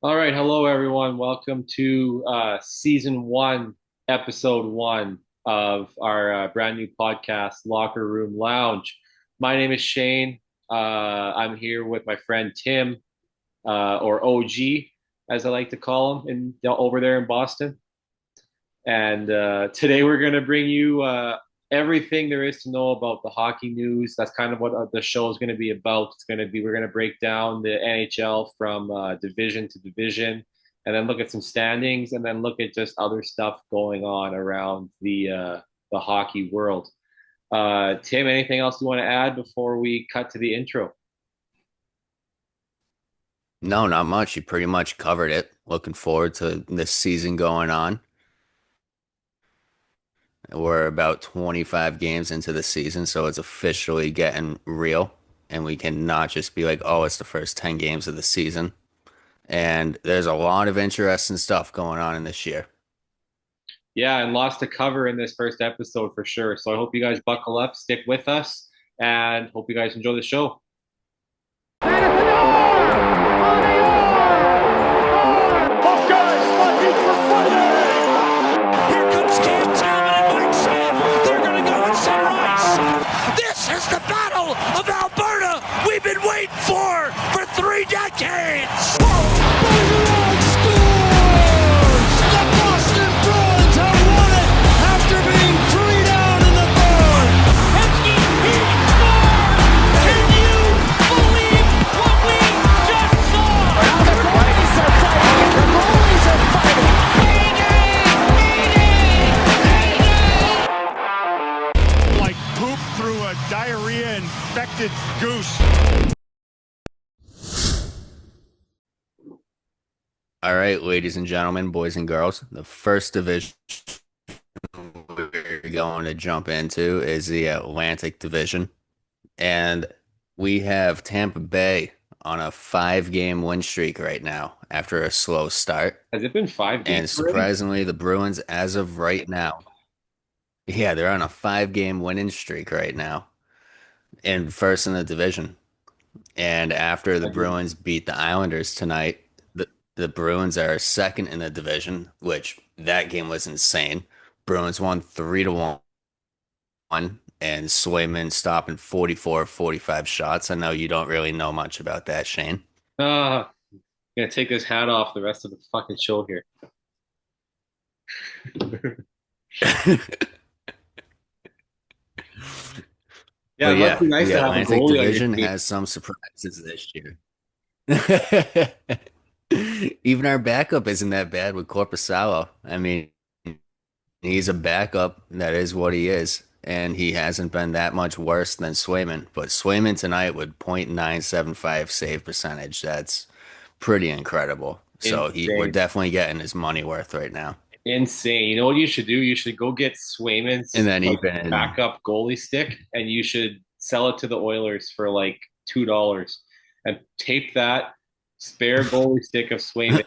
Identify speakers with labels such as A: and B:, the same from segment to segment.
A: All right, hello everyone. Welcome to season one, episode one of our brand new podcast, Locker Room Lounge. My name is Shane. I'm here with my friend Tim, or OG, as I like to call him, over there in Boston. And today we're going to bring you everything there is to know about the hockey news. That's kind of what the show is going to be about. We're going to break down the NHL from division to division, and then look at some standings, and then look at just other stuff going on around the hockey world. Tim, anything else you want to add before we cut to the intro?
B: No, not much. You pretty much covered it. Looking forward to this season going on. We're about 25 games into the season, so it's officially getting real. And we can not just be like, oh, it's the first 10 games of the season. And there's a lot of interesting stuff going on in this year.
A: Yeah, and lots to cover in this first episode for sure. So I hope you guys buckle up, stick with us, and hope you guys enjoy the show.
C: This is the Battle of Alberta we've been waiting for 3 decades. Bergeron scores! The Boston Bruins have won it after being 3 down in the third. He scored! Can you believe what we just saw? Now the goalies are fighting. The goalies are fighting. Like poop through a diarrhea-infected goose.
B: All right, ladies and gentlemen, boys and girls, the first division we're going to jump into is the Atlantic Division. And we have Tampa Bay on a 5 game win streak right now after a slow start.
A: Has it been 5 games
B: And
A: already?
B: surprisingly, the Bruins, as of right now, yeah, they're on a 5 game winning streak right now and first in the division. And after the Bruins beat the Islanders tonight, the Bruins are second in the division, which that game was insane. Bruins won 3-1, and Swayman stopping 44, 45 shots. I know you don't really know much about that, Shane.
A: Ah, gonna take this hat off the rest of the fucking show here. Yeah,
B: But
A: it must
B: yeah,
A: be nice
B: the
A: to have a
B: Atlantic
A: goalie on your
B: Division
A: team.
B: has some surprises this year. Even our backup isn't that bad with Corpusalo. I mean, he's a backup. That is what he is. And he hasn't been that much worse than Swayman. But Swayman tonight with .975 save percentage. That's pretty incredible. So we're
A: Insane.
B: definitely getting his money worth right now.
A: Insane. You know what you should do? You should go get
B: And
A: Swayman's
B: then
A: like
B: even
A: backup goalie stick and you should sell it to the Oilers for like $2 and tape that spare goalie stick of Swayman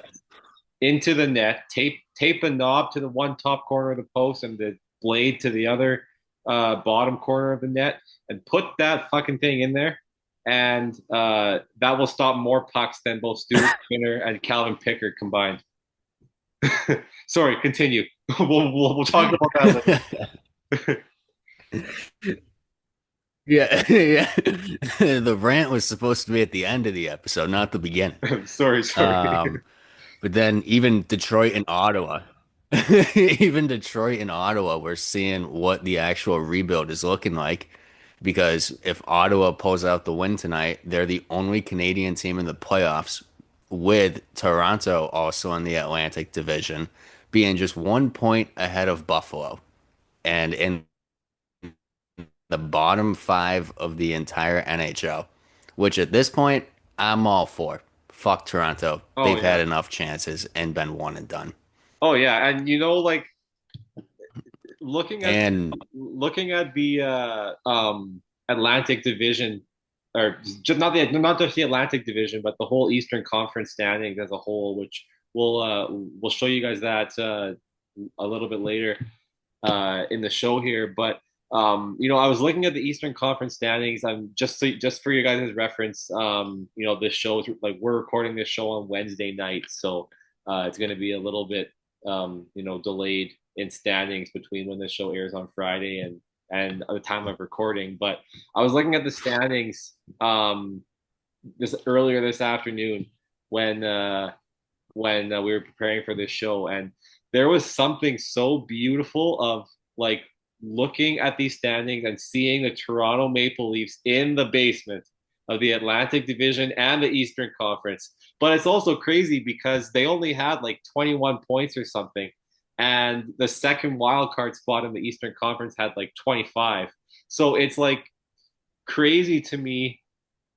A: into the net, tape a knob to the one top corner of the post and the blade to the other bottom corner of the net, and put that fucking thing in there, and that will stop more pucks than both Stuart Skinner and Calvin Pickard combined. Sorry, continue. We'll talk about that later.
B: yeah, yeah. The rant was supposed to be at the end of the episode, not the beginning.
A: Sorry.
B: Um, But then even Detroit and Ottawa, even Detroit and Ottawa, we're seeing what the actual rebuild is looking like. Because if Ottawa pulls out the win tonight, they're the only Canadian team in the playoffs, with Toronto also in the Atlantic Division, being just 1 point ahead of Buffalo. And in the bottom five of the entire NHL, which at this point, I'm all for. Fuck Toronto.
A: Oh
B: They've had
A: yeah.
B: enough chances and been one and done.
A: Oh yeah. And like looking at
B: And
A: the Atlantic Division, or just not just the Atlantic Division, but the whole Eastern Conference standings as a whole, which we'll show you guys that a little bit later in the show here. But I was looking at the Eastern Conference standings. I'm just for you guys' reference. This show is like we're recording this show on Wednesday night, so it's going to be a little bit delayed in standings between when this show airs on Friday and the time of recording. But I was looking at the standings this earlier this afternoon when we were preparing for this show, and there was something so beautiful of like looking at these standings and seeing the Toronto Maple Leafs in the basement of the Atlantic Division and the Eastern Conference. But it's also crazy because they only had like 21 points or something. And the second wild card spot in the Eastern Conference had like 25. So it's like crazy to me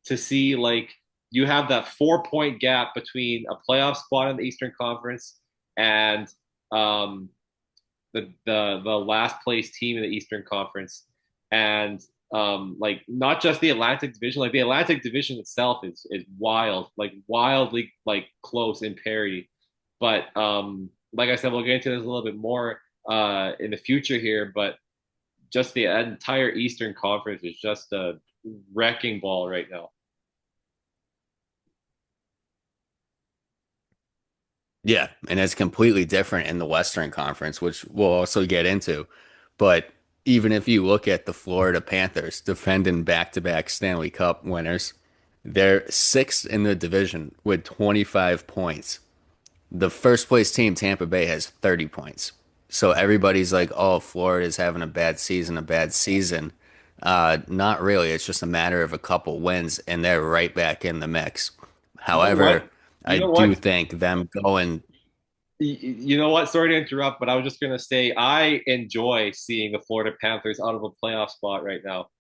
A: to see like you have that 4 point gap between a playoff spot in the Eastern Conference and um, the last place team in the Eastern Conference, and like not just the Atlantic Division, like the Atlantic Division itself is wild, like wildly like close in parity. But like I said, we'll get into this a little bit more in the future here. But just the entire Eastern Conference is just a wrecking ball right now.
B: Yeah, and it's completely different in the Western Conference, which we'll also get into. But even if you look at the Florida Panthers defending back-to-back Stanley Cup winners, they're sixth in the division with 25 points. The first place team, Tampa Bay, has 30 points. So everybody's like, oh, Florida's having a bad season, a bad season. Not really. It's just a matter of a couple wins, and they're right back in the mix.
A: You know
B: However,
A: what? You
B: I
A: know
B: do
A: what?
B: think them going.
A: You know what? Sorry to interrupt, but I was just gonna say I enjoy seeing the Florida Panthers out of a playoff spot right now,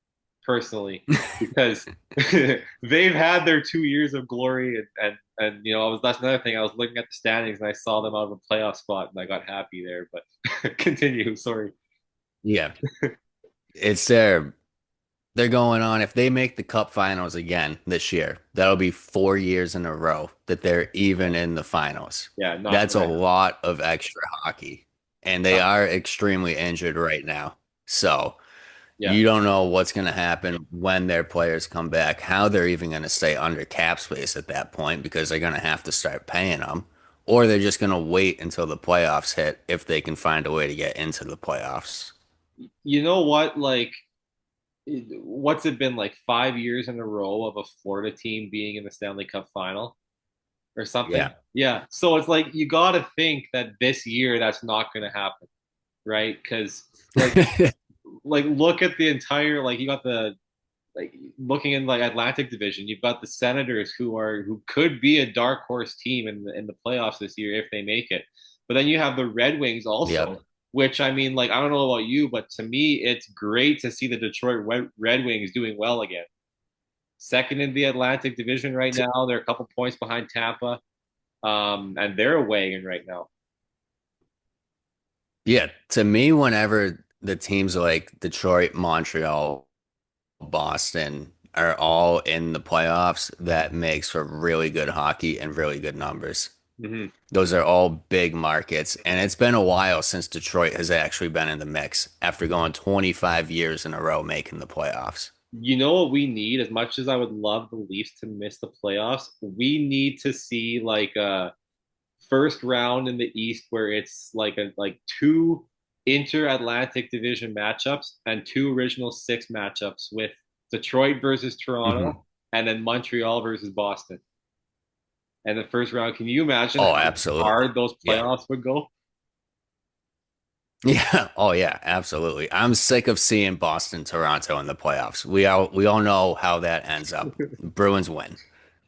A: personally, because they've had their 2 years of glory, and I was that's another thing. I was looking at the standings and I saw them out of a playoff spot, and I got happy there. But continue. Sorry.
B: Yeah, it's they're going on. If they make the Cup Finals again this year, that'll be 4 years in a row that they're even in the finals.
A: Yeah, not
B: That's a
A: correct.
B: lot of extra hockey, and they
A: Not,
B: are extremely injured right now. So
A: yeah.
B: you don't know what's going to happen when their players come back, how they're even going to stay under cap space at that point because they're going to have to start paying them, or they're just going to wait until the playoffs hit if they can find a way to get into the playoffs.
A: You know what? Like, what's it been like 5 years in a row of a Florida team being in the Stanley Cup final or something?
B: Yeah.
A: Yeah. So it's like you got to think that this year that's not going to happen, right? Because like look at the entire like you got the like looking in like Atlantic Division, you've got the Senators who could be a dark horse team in the playoffs this year if they make it. But then you have the Red Wings
B: Yep.
A: also, which I mean, like I don't know about you, but to me, it's great to see the Detroit Red Wings doing well again. Second in the Atlantic Division right now, they're a couple points behind Tampa, and they're a wagon right now.
B: Yeah, to me, whenever the teams like Detroit, Montreal, Boston are all in the playoffs, that makes for really good hockey and really good numbers.
A: Mm-hmm.
B: Those are all big markets, and it's been a while since Detroit has actually been in the mix after going 25 years in a row making the playoffs.
A: You know what we need? As much as I would love the Leafs to miss the playoffs, we need to see like a first round in the East where it's like two inter-Atlantic division matchups and two original six matchups with Detroit versus
B: Hmm.
A: Toronto and then Montreal versus Boston. And the first round, can you imagine
B: Oh,
A: how
B: absolutely.
A: hard those
B: Yeah.
A: playoffs would go?
B: Yeah. Oh, yeah. Absolutely. I'm sick of seeing Boston, Toronto in the playoffs. We all know how that ends up. Bruins win.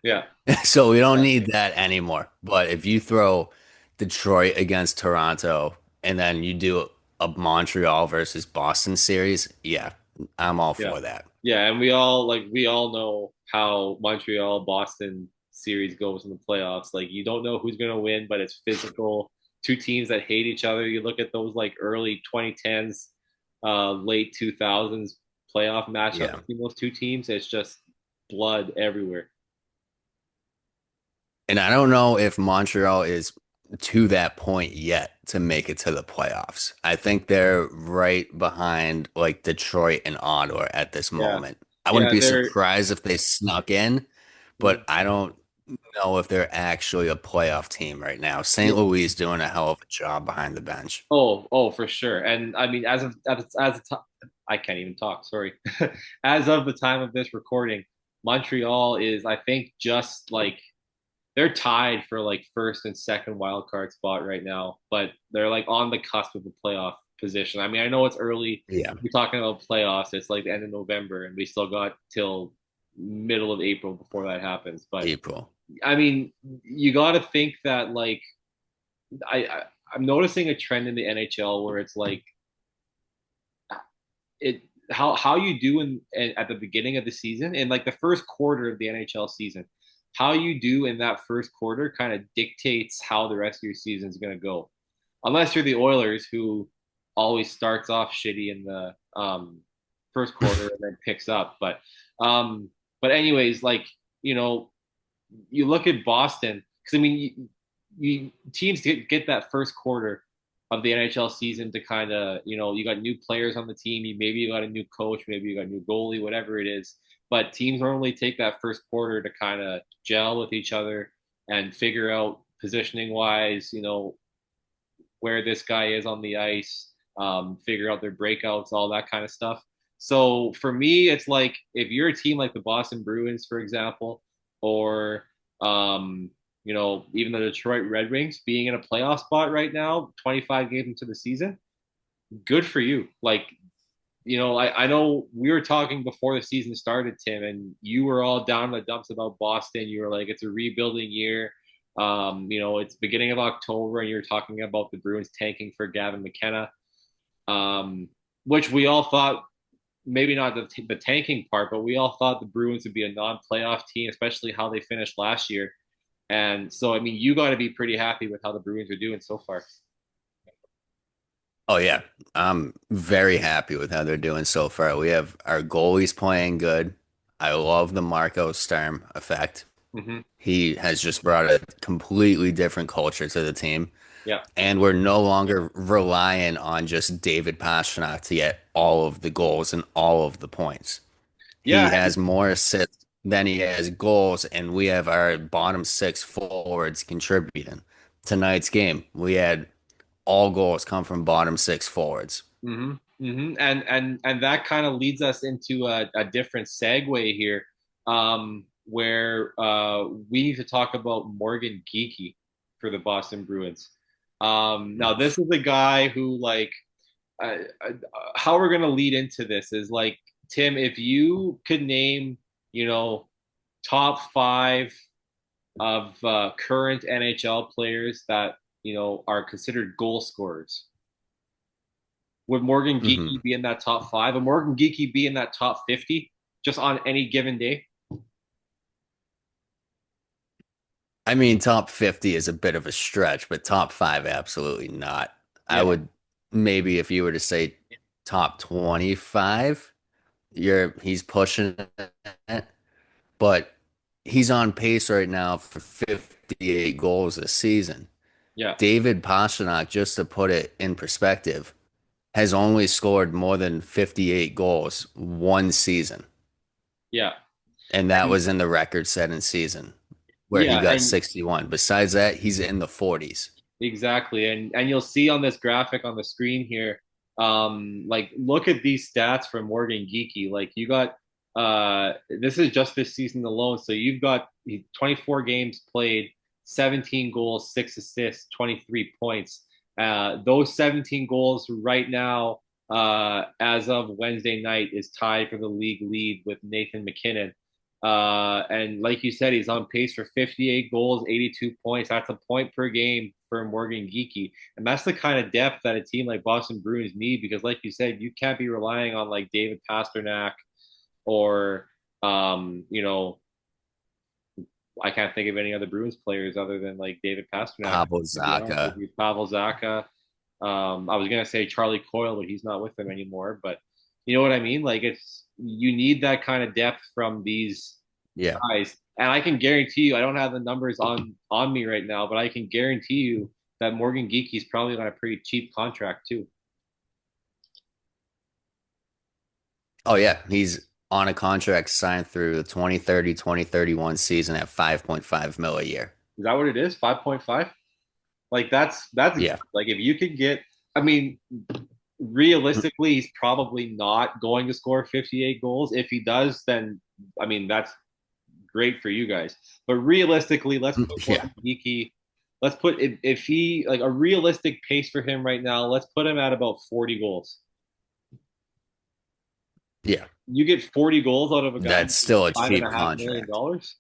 A: Yeah.
B: So we don't need that anymore. But if you throw Detroit against Toronto and then you do a Montreal versus Boston series, yeah, I'm all
A: Yeah.
B: for that.
A: Yeah, and we all know how Montreal Boston series goes in the playoffs. Like you don't know who's gonna win, but it's physical. Two teams that hate each other. You look at those like early 2010s, late 2000s playoff matchup
B: Yeah.
A: between those two teams. It's just blood everywhere.
B: And I don't know if Montreal is to that point yet to make it to the playoffs. I think they're right behind like Detroit and Ottawa at this
A: Yeah.
B: moment. I wouldn't
A: Yeah,
B: be
A: they're
B: surprised if they snuck in, but
A: Mhm.
B: I don't know if they're actually a playoff team right now. St.
A: Yeah.
B: Louis doing a hell of a job behind the bench.
A: Oh, for sure. And I mean, I can't even talk. Sorry. As of the time of this recording, Montreal is, I think, just like they're tied for like first and second wild card spot right now, but they're like on the cusp of the playoff position. I mean, I know it's early.
B: Yeah,
A: We're talking about playoffs. It's like the end of November, and we still got till middle of April before that happens. But
B: April.
A: I mean, you got to think that like I'm noticing a trend in the NHL where it's like it how you do in at the beginning of the season in like the first quarter of the NHL season, how you do in that first quarter kind of dictates how the rest of your season is going to go. Unless you're the Oilers, who always starts off shitty in the first quarter and then picks up. Um, but anyways, like you know, you look at Boston because I mean, you teams get that first quarter of the NHL season to kind of you got new players on the team. Maybe you got a new coach, maybe you got a new goalie, whatever it is. But teams normally take that first quarter to kind of gel with each other and figure out positioning wise, where this guy is on the ice, figure out their breakouts, all that kind of stuff. So for me, it's like if you're a team like the Boston Bruins, for example, or even the Detroit Red Wings being in a playoff spot right now, 25 games into the season, good for you. Like, I know we were talking before the season started, Tim, and you were all down in the dumps about Boston. You were like, it's a rebuilding year. It's beginning of October, and you're talking about the Bruins tanking for Gavin McKenna, um, which we all thought maybe not the tanking part, but we all thought the Bruins would be a non-playoff team, especially how they finished last year. And so, I mean, you got to be pretty happy with how the Bruins are doing so far.
B: Oh yeah, I'm very happy with how they're doing so far. We have our goalies playing good. I love the Marco Sturm effect.
A: Mm-hmm.
B: He has just brought a completely different culture to the team.
A: Yeah,
B: And we're no longer relying on just David Pastrnak to get all of the goals and all of the points. He
A: yeah,
B: has more assists than he has goals, and we have our bottom six forwards contributing. Tonight's game, we had all goals come from bottom six forwards.
A: and that kind of leads us into a different segue here, where we need to talk about Morgan Geekie for the Boston Bruins. Now this is the guy who like how we're gonna lead into this is like Tim, if you could name, top five of current NHL players that are considered goal scorers. Would Morgan
B: Hmm.
A: Geekie be in that top five? Would Morgan Geekie be in that top 50 just on any given day?
B: I mean, top 50 is a bit of a stretch, but top five, absolutely not. I
A: Yeah,
B: would maybe if you were to say top 25, he's pushing it, but he's on pace right now for 58 goals this season.
A: yeah,
B: David Pastrnak, just to put it in perspective, has only scored more than 58 goals one season,
A: yeah,
B: and that
A: and
B: was in the record-setting season where he
A: yeah,
B: got
A: and
B: 61. Besides that, he's in the 40s.
A: exactly. And you'll see on this graphic on the screen here, like look at these stats from Morgan Geekie. Like you got this is just this season alone. So you've got 24 games played, 17 goals, 6 assists, 23 points. Those 17 goals right now, as of Wednesday night, is tied for the league lead with Nathan McKinnon. And like you said, he's on pace for 58 goals, 82 points. That's a point per game for Morgan Geekie. And that's the kind of depth that a team like Boston Bruins need because, like you said, you can't be relying on like David Pasternak or, I can't think of any other Bruins players other than like David Pasternak,
B: Pavel
A: to be honest with
B: Zacha.
A: you. Pavel Zacha. I was gonna say Charlie Coyle, but he's not with them anymore. But you know what I mean? Like you need that kind of depth from these
B: Yeah.
A: guys. And I can guarantee you, I don't have the numbers on me right now, but I can guarantee you that Morgan Geekie's probably got a pretty cheap contract too.
B: Oh yeah, he's on a contract signed through the 2030-2031 season at 5.5 mil a year.
A: Is that what it is? 5.5? Like that's
B: Yeah.
A: like if you could get, I mean, realistically, he's probably not going to score 58 goals. If he does, then I mean that's great for you guys. But realistically, let's put
B: Yeah.
A: Morgan Geekie. Let's put if he like a realistic pace for him right now. Let's put him at about 40 goals.
B: Yeah.
A: You get 40 goals out of a guy
B: That's still a
A: five and
B: cheap
A: a half million
B: contract.
A: dollars.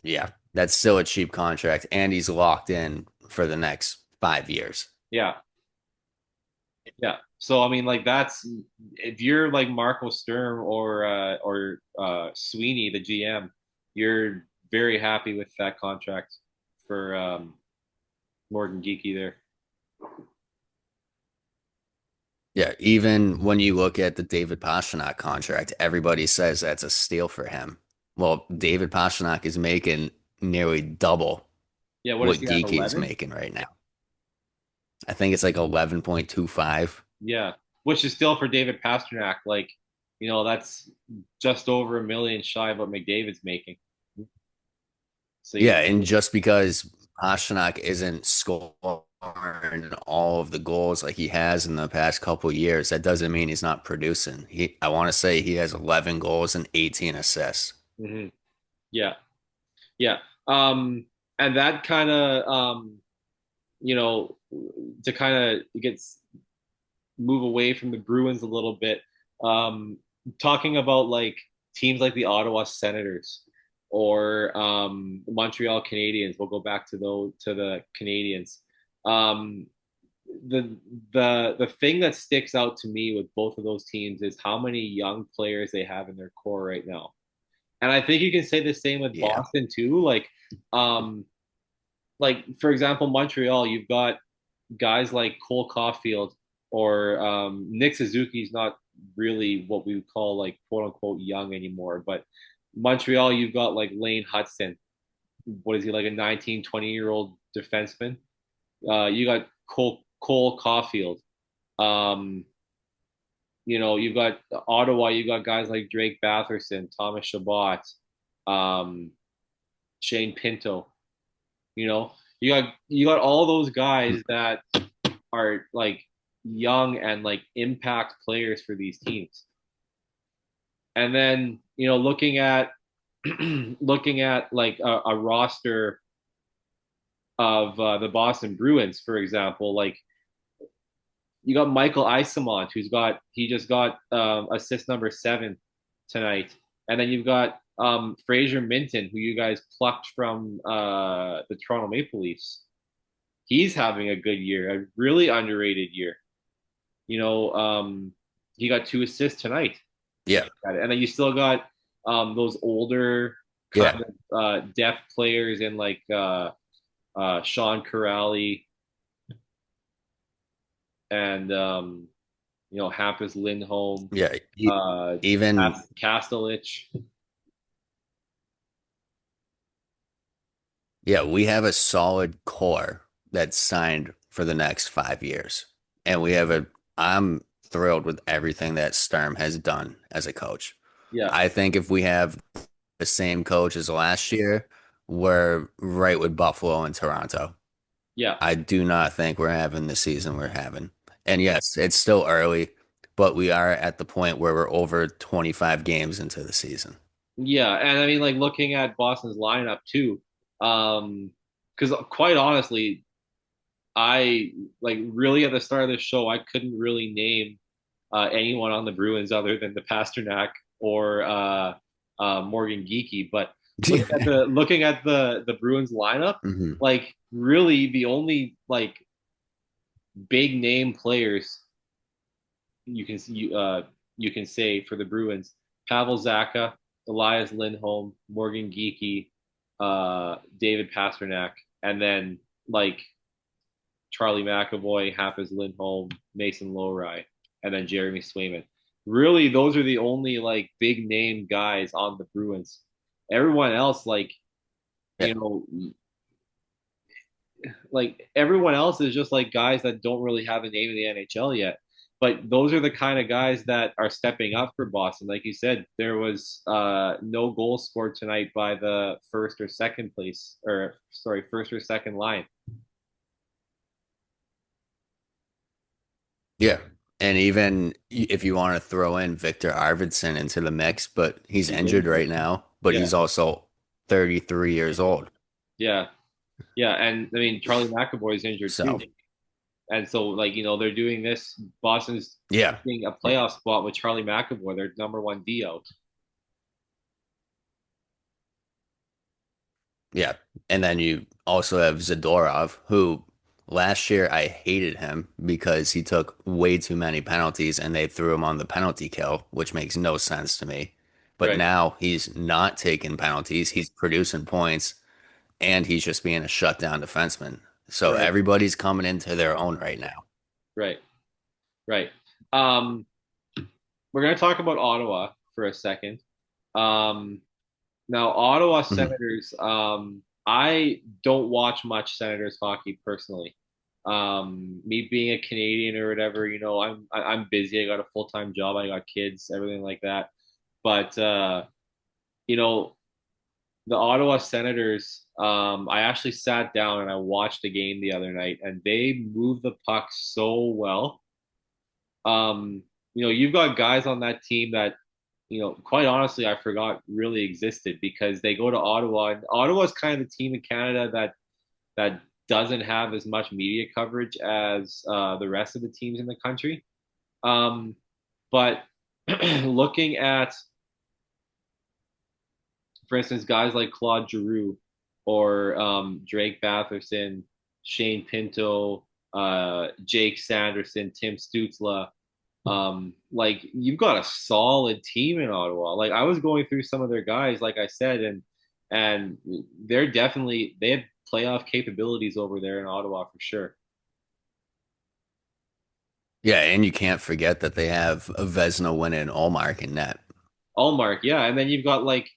B: Yeah. That's still a cheap contract. And he's locked in for the next 5 years.
A: Yeah, yeah. So I mean, like that's if you're like Marco Sturm or Sweeney, the GM, you're very happy with that contract for Morgan Geekie there.
B: Yeah. Even when you look at the David Pastrnak contract, everybody says that's a steal for him. Well, David Pastrnak is making nearly double
A: Yeah, what is
B: what
A: he at
B: Geeky is
A: 11?
B: making right now. I think it's like 11.25.
A: Yeah, which is still for David Pastrnak, like that's just over a million shy of what McDavid's making. So
B: Yeah, and just because Pastrnak isn't scoring all of the goals like he has in the past couple of years, that doesn't mean he's not producing. I want to say he has 11 goals and 18 assists.
A: mhm. Yeah, yeah. And that kind of you know, to kind of get move away from the Bruins a little bit. Um, Talking about like teams like the Ottawa Senators or the Montreal Canadiens. We'll go back to the Canadiens. Um, the thing that sticks out to me with both of those teams is how many young players they have in their core right now. And I think you can say the same with
B: Yeah.
A: Boston too. Um, like for example, Montreal, you've got guys like Cole Caulfield or Nick Suzuki's not really what we would call like quote unquote young anymore. But Montreal, you've got like Lane Hudson. What is he like a 19, 20-year-old defenseman? You got Cole Caulfield. Um, you've got Ottawa, you got guys like Drake Batherson, Thomas Chabot, um, Shane Pinto. You got all those guys that are like young and like impact players for these teams. And then, looking at looking at like a roster of the Boston Bruins, for example, like you got Michael Isamont, he just got assist number 7 tonight, and then you've got Fraser Minton, who you guys plucked from the Toronto Maple Leafs. He's having a good year, a really underrated year. He got 2 assists tonight.
B: Yeah.
A: And then you still got those older
B: Yeah.
A: kind of depth players in like Sean Corrali and Hampus Lindholm,
B: Yeah.
A: uh,
B: Even
A: Kastelich.
B: Yeah, we have a solid core that's signed for the next 5 years. And I'm thrilled with everything that Sturm has done as a coach.
A: Yeah,
B: I think if we have the same coach as last year, we're right with Buffalo and Toronto.
A: yeah,
B: I do not think we're having the season we're having. And yes, it's still early, but we are at the point where we're over 25 games into the season.
A: yeah. And I mean, like looking at Boston's lineup too, because quite honestly, I like really at the start of the show, I couldn't really name anyone on the Bruins other than the Pasternak or Morgan Geekie. But looking at the Bruins lineup,
B: Mhm.
A: like really the only like big name players you can say for the Bruins: Pavel Zacha, Elias Lindholm, Morgan Geekie, David Pasternak, and then like Charlie McAvoy, Hampus Lindholm, Mason Lowry, and then Jeremy Swayman. Really, those are the only like big name guys on the Bruins. Everyone else, like
B: Yeah.
A: you know, like everyone else is just like guys that don't really have a name in the NHL yet. But those are the kind of guys that are stepping up for Boston. Like you said, there was no goal scored tonight by the first or second place, or sorry, first or second line.
B: Yeah. And even if you want to throw in Victor Arvidsson into the mix, but he's
A: He's
B: injured
A: injured.
B: right now, but
A: Yeah,
B: he's also 33 years old.
A: yeah, yeah. And I mean, Charlie McAvoy is injured too.
B: So,
A: And so, like, they're doing this. Boston's
B: yeah.
A: getting a playoff spot with Charlie McAvoy, their number one D out.
B: Yeah. And then you also have Zadorov, who last year I hated him because he took way too many penalties and they threw him on the penalty kill, which makes no sense to me. But
A: Right,
B: now he's not taking penalties, he's producing points, and he's just being a shutdown defenseman. So
A: right,
B: everybody's coming into their own right now.
A: right, right. Um, we're gonna talk about Ottawa for a second. Um, Now, Ottawa
B: Mhm.
A: Senators, I don't watch much Senators hockey personally. Me being a Canadian or whatever, I'm busy. I got a full-time job. I got kids, everything like that. But you know, the Ottawa Senators, I actually sat down and I watched the game the other night, and they moved the puck so well. You've got guys on that team that quite honestly, I forgot really existed because they go to Ottawa, and Ottawa's kind of the team in Canada that doesn't have as much media coverage as the rest of the teams in the country. Um, but looking at, for instance, guys like Claude Giroux or Drake Batherson, Shane Pinto, Jake Sanderson, Tim Stutzla, like you've got a solid team in Ottawa. Like I was going through some of their guys, like I said, and they have playoff capabilities over there in Ottawa for sure.
B: Yeah, and you can't forget that they have a Vezina winning Allmark in net.
A: Allmark, yeah, and then you've got like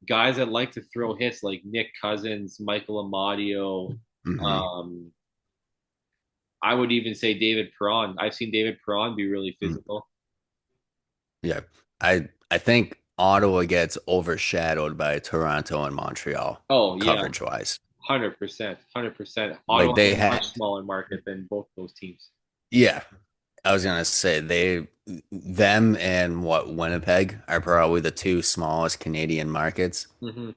A: guys that like to throw hits like Nick Cousins, Michael Amadio.
B: Hmm.
A: Um, I would even say David Perron. I've seen David Perron be really physical.
B: Yeah. I think Ottawa gets overshadowed by Toronto and Montreal
A: Oh yeah,
B: coverage wise.
A: 100%, 100%.
B: Like
A: Ottawa's
B: they
A: a much
B: had
A: smaller market than both those teams.
B: yeah, I was gonna say them and what Winnipeg are probably the two smallest Canadian markets.
A: Hmm.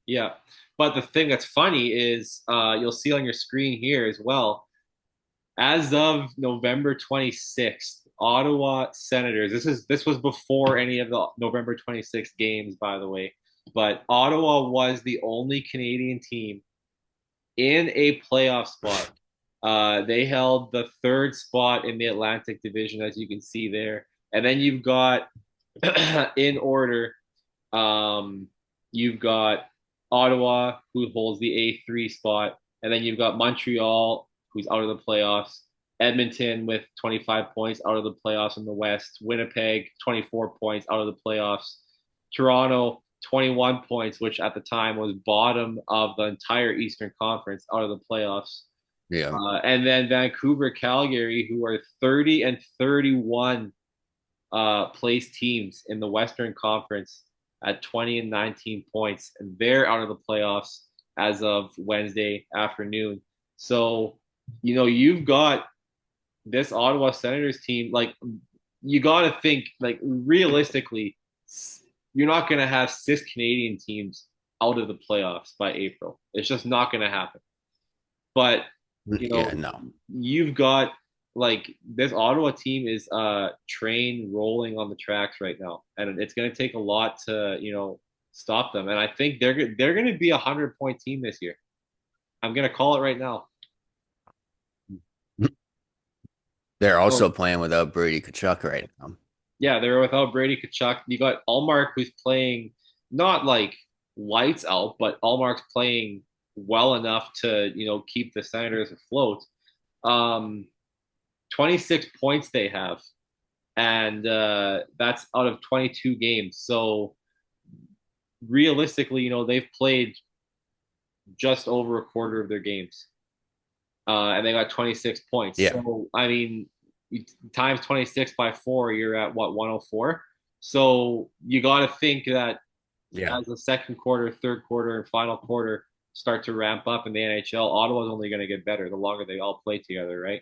A: Yeah. But the thing that's funny is you'll see on your screen here as well, as of November 26th, Ottawa Senators. This was before any of the November 26th games, by the way. But Ottawa was the only Canadian team in a playoff spot. They held the third spot in the Atlantic Division, as you can see there. And then you've got in order um, you've got Ottawa, who holds the A3 spot, and then you've got Montreal, who's out of the playoffs. Edmonton with 25 points out of the playoffs in the West. Winnipeg, 24 points out of the playoffs. Toronto, 21 points, which at the time was bottom of the entire Eastern Conference out of the playoffs.
B: Yeah.
A: And then Vancouver, Calgary, who are 30 and 31 place teams in the Western Conference at 20 and 19 points, and they're out of the playoffs as of Wednesday afternoon. So, you've got this Ottawa Senators team. Like, you got to think, like, realistically, you're not going to have 6 Canadian teams out of the playoffs by April. It's just not going to happen. But you
B: Yeah,
A: know,
B: no.
A: you've got like this Ottawa team is train rolling on the tracks right now, and it's going to take a lot to stop them. And I think they're going to be 100-point team this year. I'm going to call it right now.
B: They're also
A: So
B: playing without Brady Kachuk right now.
A: yeah, they're without Brady Kachuk. You got Allmark who's playing not like lights out, but Allmark's playing well enough to keep the Senators afloat. Um, 26 points they have, and that's out of 22 games. So realistically, they've played just over a quarter of their games. and they got 26 points.
B: Yeah.
A: So I mean, times 26 by four, you're at what 104. So you got to think that
B: Yeah.
A: as the second quarter, third quarter, and final quarter start to ramp up in the NHL, Ottawa's only going to get better the longer they all play together, right?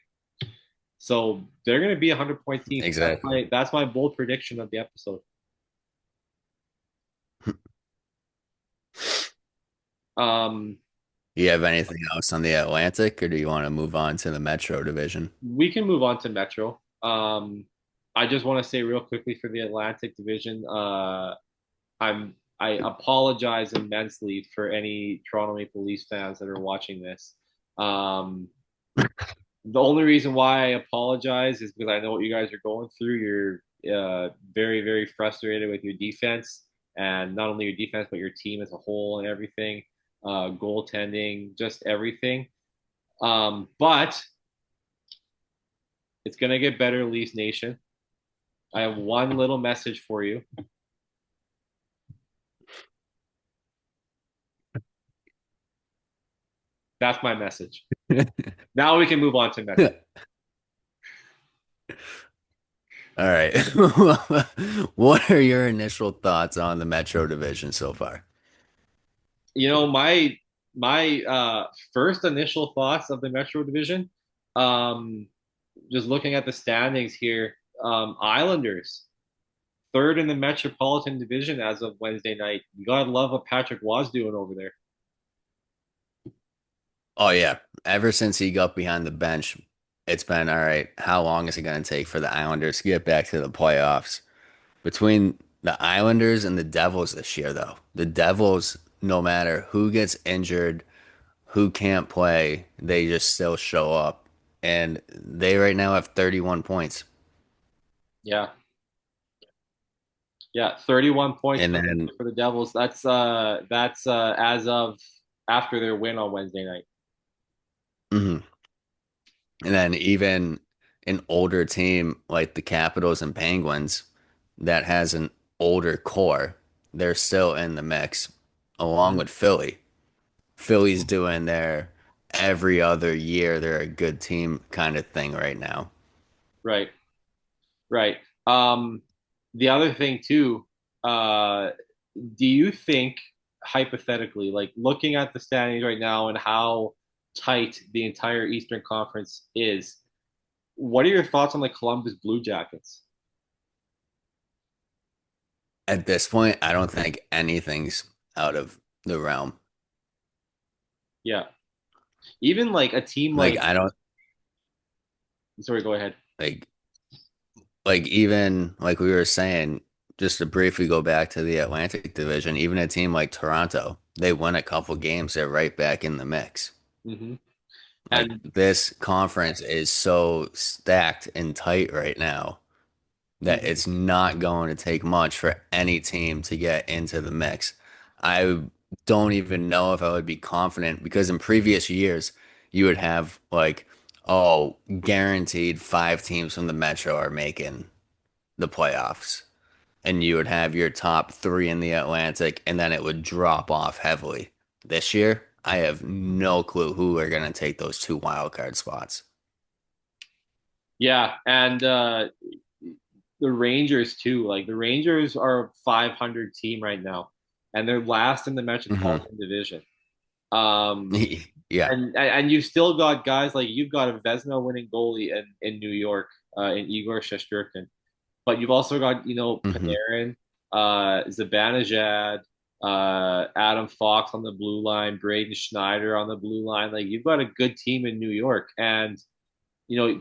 A: So they're going to be a 100-point team.
B: Exactly.
A: That's my bold prediction of the episode. Um,
B: You have anything else on the Atlantic, or do you want to move on to the Metro division?
A: we can move on to Metro. I just want to say real quickly for the Atlantic Division, I apologize immensely for any Toronto Maple Leafs fans that are watching this. Um, the only reason why I apologize is because I know what you guys are going through. You're very, very frustrated with your defense, and not only your defense, but your team as a whole and everything, goaltending, just everything. But it's going to get better, Leafs Nation. I have one little message for you. That's my message. Now we can move on to Metro.
B: All right. What are your initial thoughts on the Metro division so far?
A: My first initial thoughts of the Metro Division, um, just looking at the standings here, Islanders third in the Metropolitan Division as of Wednesday night. You gotta love what Patrick was doing over there.
B: Oh yeah. Ever since he got behind the bench, it's been all right. How long is it going to take for the Islanders to get back to the playoffs? Between the Islanders and the Devils this year, though, the Devils, no matter who gets injured, who can't play, they just still show up. And they right now have 31 points.
A: Yeah, yeah, 31 points
B: And then,
A: for the Devils. That's as of after their win on Wednesday night.
B: mhm. And then even an older team like the Capitals and Penguins that has an older core, they're still in the mix, along with Philly. Philly's doing their every other year, they're a good team kind of thing right now.
A: Right, right. The other thing too, uh, do you think hypothetically, like looking at the standings right now and how tight the entire Eastern Conference is, what are your thoughts on the Columbus Blue Jackets?
B: At this point, I don't think anything's out of the realm.
A: Yeah, even like a team
B: Like
A: like,
B: I don't
A: sorry, go ahead.
B: like even like we were saying, just to briefly go back to the Atlantic Division, even a team like Toronto, they win a couple games, they're right back in the mix.
A: Hmm.
B: Like
A: And
B: this conference is so stacked and tight right now that
A: mhm.
B: it's not going to take much for any team to get into the mix. I don't even know if I would be confident because in previous years, you would have like, oh, guaranteed five teams from the Metro are making the playoffs. And you would have your top three in the Atlantic, and then it would drop off heavily. This year, I have no clue who are going to take those two wild card spots.
A: Yeah, and the Rangers too. Like the Rangers are a 500 team right now, and they're last in the
B: Hmm.
A: Metropolitan Division. Um,
B: Yeah.
A: and you've still got guys like you've got a Vezina winning goalie in New York, in Igor Shesterkin, but you've also got
B: Hmm.
A: Panarin, Zibanejad, Adam Fox on the blue line, Braden Schneider on the blue line. Like you've got a good team in New York, and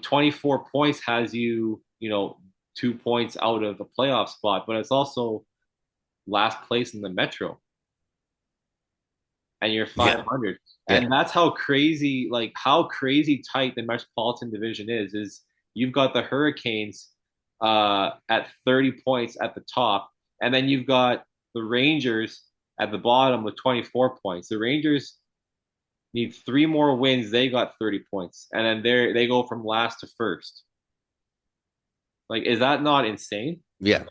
A: 24 points has you 2 points out of the playoff spot, but it's also last place in the Metro, and you're
B: Yeah.
A: 500.
B: Yeah.
A: And that's how crazy, like how crazy tight the Metropolitan Division is you've got the Hurricanes at 30 points at the top, and then you've got the Rangers at the bottom with 24 points. The Rangers need three more wins. They got 30 points, and then they go from last to first. Like, is that not insane?
B: Yeah.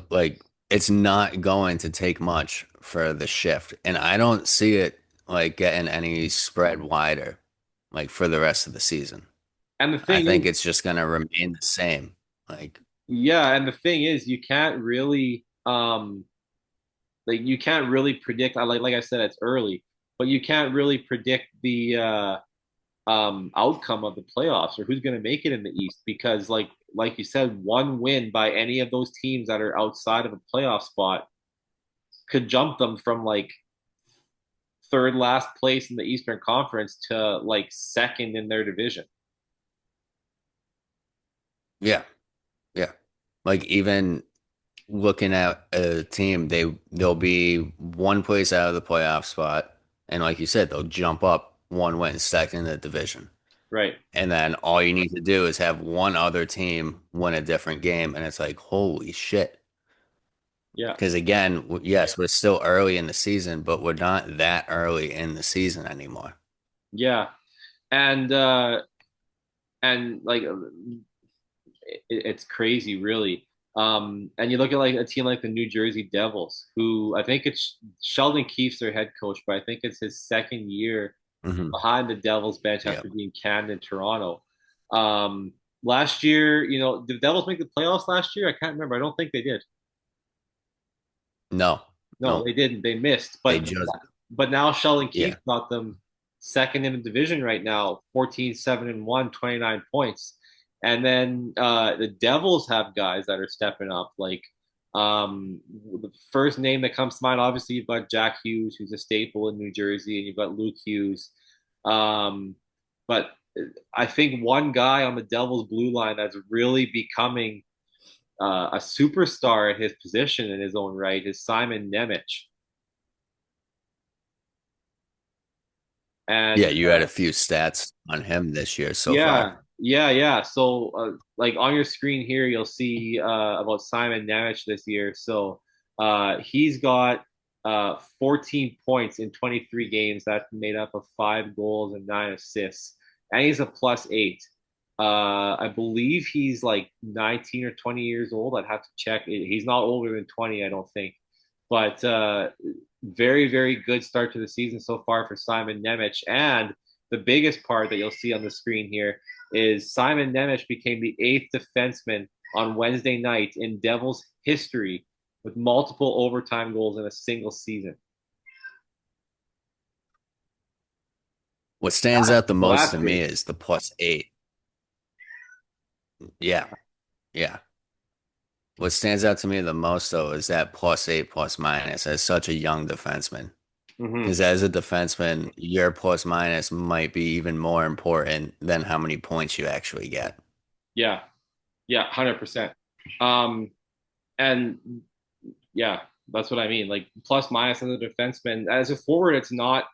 B: Like it's not going to take much for the shift. And I don't see it like getting any spread wider. like for the rest of the season.
A: And the
B: I
A: thing
B: think
A: is,
B: it's just gonna remain the same. Like,
A: yeah, and the thing is, you can't really like you can't really predict. Like I said, it's early, but you can't really predict the outcome of the playoffs or who's going to make it in the East because like you said, one win by any of those teams that are outside of a playoff spot could jump them from like third last place in the Eastern Conference to like second in their division.
B: yeah, yeah. Like even looking at a team, they'll be one place out of the playoff spot, and like you said, they'll jump up one win, second in the division.
A: Right.
B: And then all you need to do is have one other team win a different game, and it's like, holy shit.
A: Yeah.
B: Because again, yes, we're still early in the season, but we're not that early in the season anymore.
A: Yeah. And and like it's crazy, really. And you look at like a team like the New Jersey Devils, who I think it's Sheldon Keefe's their head coach, but I think it's his second year
B: Hmm.
A: behind the Devils bench
B: Yeah.
A: after being canned in Toronto. Last year, did the Devils make the playoffs last year? I can't remember. I don't think they did.
B: No,
A: No,
B: no,
A: they didn't. They missed.
B: they
A: But
B: just,
A: but now Sheldon
B: yeah,
A: Keefe got them second in the division right now, 14-7-1, 29 points. And then the Devils have guys that are stepping up. Like the first name that comes to mind, obviously, you've got Jack Hughes, who's a staple in New Jersey, and you've got Luke Hughes. Um, but I think one guy on the Devils blue line that's really becoming a superstar at his position in his own right is Simon Nemec.
B: yeah.
A: And
B: You had a few stats on him this year so far.
A: yeah. So, like on your screen here, you'll see about Simon Nemec this year. So, he's got 14 points in 23 games. That's made up of 5 goals and 9 assists, and he's a +8. I believe he's like 19 or 20 years old. I'd have to check. He's not older than 20, I don't think. But very, very good start to the season so far for Simon Nemec. And the biggest part that you'll see on the screen here is Simon Nemec became the 8th defenseman on Wednesday night in Devils history with multiple overtime goals in a single season.
B: What stands out the
A: Well,
B: most
A: that's
B: to me
A: big.
B: is the +8. Yeah, yeah. What stands out to me the most, though, is that +8 plus minus as such a young defenseman.
A: Mm-hmm.
B: Because as a defenseman, your plus minus might be even more important than how many points you actually get.
A: Yeah, yeah, 100%. Um, and yeah, that's what I mean. Like plus minus as a defenseman, as a forward, it's not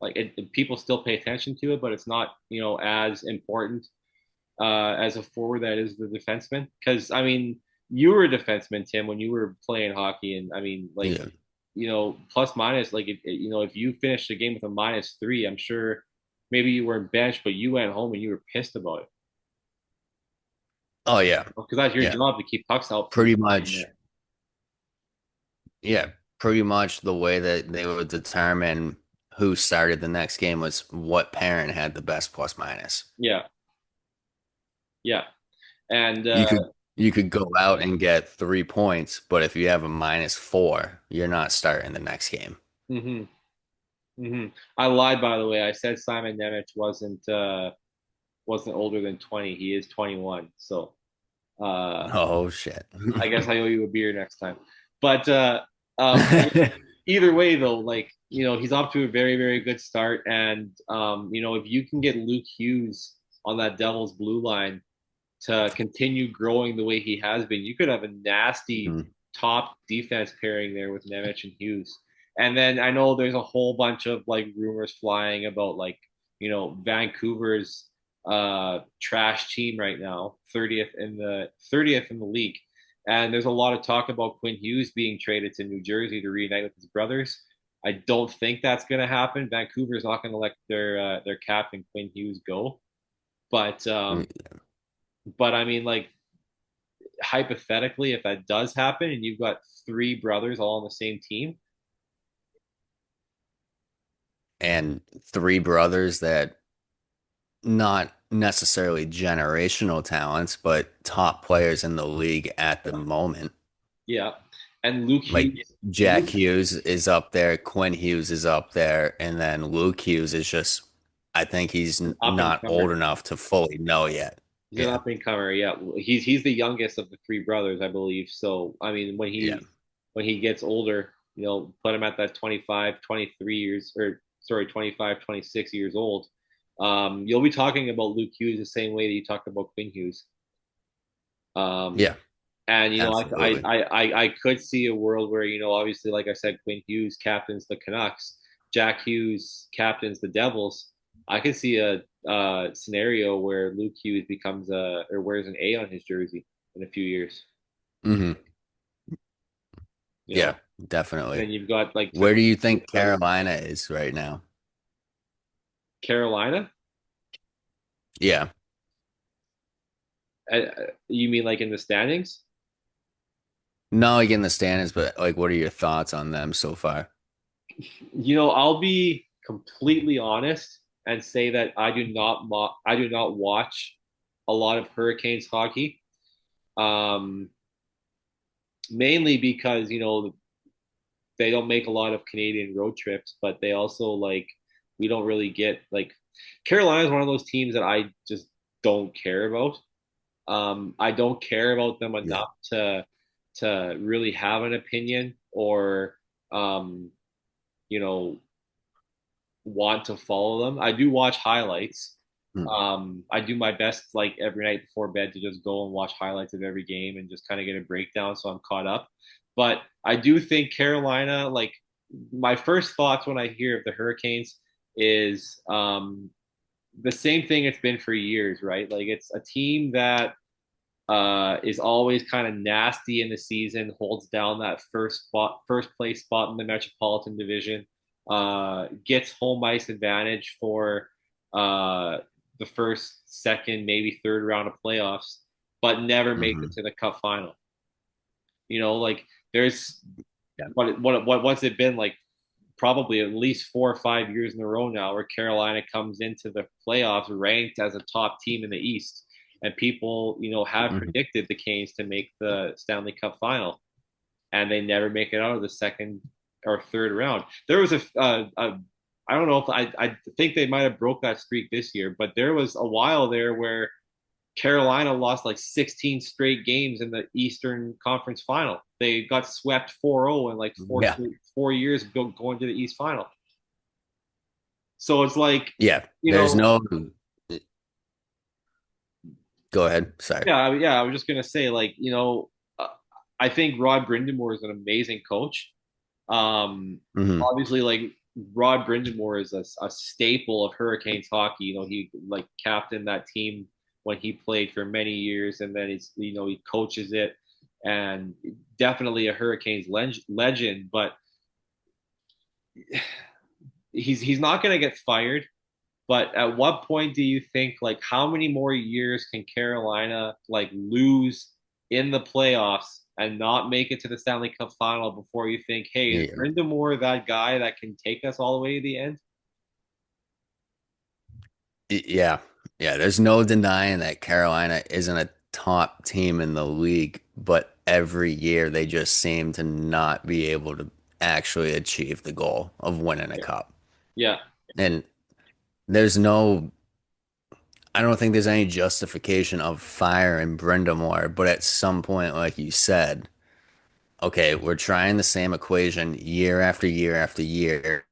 A: like people still pay attention to it, but it's not as important as a forward that is the defenseman. Because I mean, you were a defenseman, Tim, when you were playing hockey, and I mean, like
B: Yeah.
A: plus minus, like if you finished the game with a -3, I'm sure maybe you were benched, but you went home and you were pissed about it
B: Oh, yeah.
A: because that's your
B: Yeah.
A: job to keep pucks out from
B: Pretty
A: in
B: much.
A: there.
B: Yeah. Pretty much the way that they would determine who started the next game was what parent had the best plus minus.
A: Yeah, yeah, and
B: You could go out and get 3 points, but if you have a -4, you're not starting the next game.
A: hmm I lied, by the way. I said Simon Nemec wasn't older than 20. He is 21. So uh,
B: Oh shit.
A: I guess I owe you a beer next time. But either way, though, like he's off to a very, very good start, and if you can get Luke Hughes on that Devils blue line to continue growing the way he has been, you could have a nasty
B: Mhm.
A: top defense pairing there with Nemec and Hughes. And then I know there's a whole bunch of like rumors flying about like, Vancouver's trash team right now, 30th in the league. And there's a lot of talk about Quinn Hughes being traded to New Jersey to reunite with his brothers. I don't think that's going to happen. Vancouver's not going to let their captain Quinn Hughes go. But I mean, like hypothetically, if that does happen and you've got three brothers all on the same team,
B: And three brothers that not necessarily generational talents, but top players in the league at the moment.
A: Yeah, and Luke
B: Like
A: Hughes.
B: Jack Hughes is up there, Quinn Hughes is up there, and then Luke Hughes is just, I think he's
A: Up and
B: not old
A: comer.
B: enough to fully know yet.
A: He's an
B: Yeah,
A: up and comer. Yeah, he's the youngest of the three brothers, I believe. So I mean,
B: yeah.
A: when he gets older, put him at that 25, 23 years, or sorry, 25, 26 years old. You'll be talking about Luke Hughes the same way that you talked about Quinn Hughes. Um,
B: Yeah,
A: and
B: absolutely.
A: I could see a world where obviously, like I said, Quinn Hughes captains the Canucks, Jack Hughes captains the Devils. I could see a scenario where Luke Hughes becomes a or wears an A on his jersey in a few years.
B: Hmm.
A: You know,
B: Yeah, definitely.
A: and you've got like
B: Where do you think Carolina is right now?
A: Carolina.
B: Yeah.
A: You mean like in the standings?
B: Not like in the standings, but like, what are your thoughts on them so far?
A: I'll be completely honest and say that I do not watch a lot of Hurricanes hockey. Um, Mainly because they don't make a lot of Canadian road trips, but they also like we don't really get like Carolina is one of those teams that I just don't care about. I don't care about them
B: Yeah.
A: enough to really have an opinion or um, you know want to follow them. I do watch highlights.
B: Mm.
A: I do my best like every night before bed to just go and watch highlights of every game and just kind of get a breakdown so I'm caught up. But I do think Carolina, like my first thoughts when I hear of the Hurricanes is the same thing it's been for years, right? Like it's a team that is always kind of nasty in the season, holds down that first place spot in the Metropolitan Division, gets home ice advantage for the first, second, maybe third round of playoffs, but never makes it
B: Hmm.
A: to the Cup final. Like there's
B: Yeah.
A: what's it been like? Probably at least 4 or 5 years in a row now where Carolina comes into the playoffs ranked as a top team in the East. And people, have
B: Hmm.
A: predicted the Canes to make the Stanley Cup final, and they never make it out of the second or third round. There was I don't know if I think they might have broke that streak this year, but there was a while there where Carolina lost like 16 straight games in the Eastern Conference Final. They got swept 4-0 in like
B: Yeah.
A: 4 years going to the East Final. So it's like,
B: Yeah.
A: you
B: There's
A: know,
B: no, go ahead. Sorry.
A: yeah. I was just gonna say, like, uh, I think Rod Brindamore is an amazing coach.
B: Hmm.
A: Obviously, like Rod Brindamore is a staple of Hurricanes hockey. He like captained that team when he played for many years, and then he coaches it, and definitely a Hurricanes legend. But he's not going to get fired. But at what point do you think like how many more years can Carolina like lose in the playoffs and not make it to the Stanley Cup final before you think, hey, is
B: Yeah.
A: Brenda Moore that guy that can take us all the way to the end?
B: Yeah. Yeah. There's no denying that Carolina isn't a top team in the league, but every year they just seem to not be able to actually achieve the goal of winning a
A: Yeah.
B: cup.
A: Yeah.
B: And there's no, I don't think there's any justification of firing Brenda Moore, but at some point, like you said, okay, we're trying the same equation year after year after year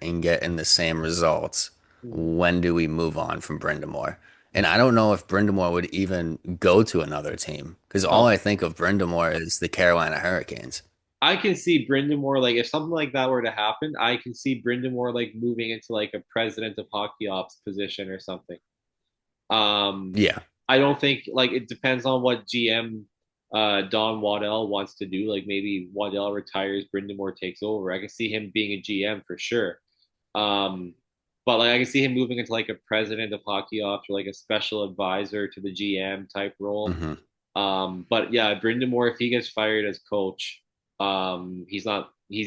B: and getting the same results.
A: Mhm.
B: When do we move on from Brindamore? And I don't know if Brindamore would even go to another team because all
A: No,
B: I think of Brindamore is the Carolina Hurricanes.
A: I can see Brenda Moore like if something like that were to happen, I can see Brenda Moore like moving into like a president of hockey ops position or something. Um,
B: Yeah.
A: I don't think like it depends on what GM Don Waddell wants to do. Like maybe Waddell retires, Brindamore takes over. I can see him being a GM for sure. Um, but like I can see him moving into like a president of hockey ops or like a special advisor to the GM type role.
B: Hmm.
A: But yeah, Brindamore, if he gets fired as coach, he's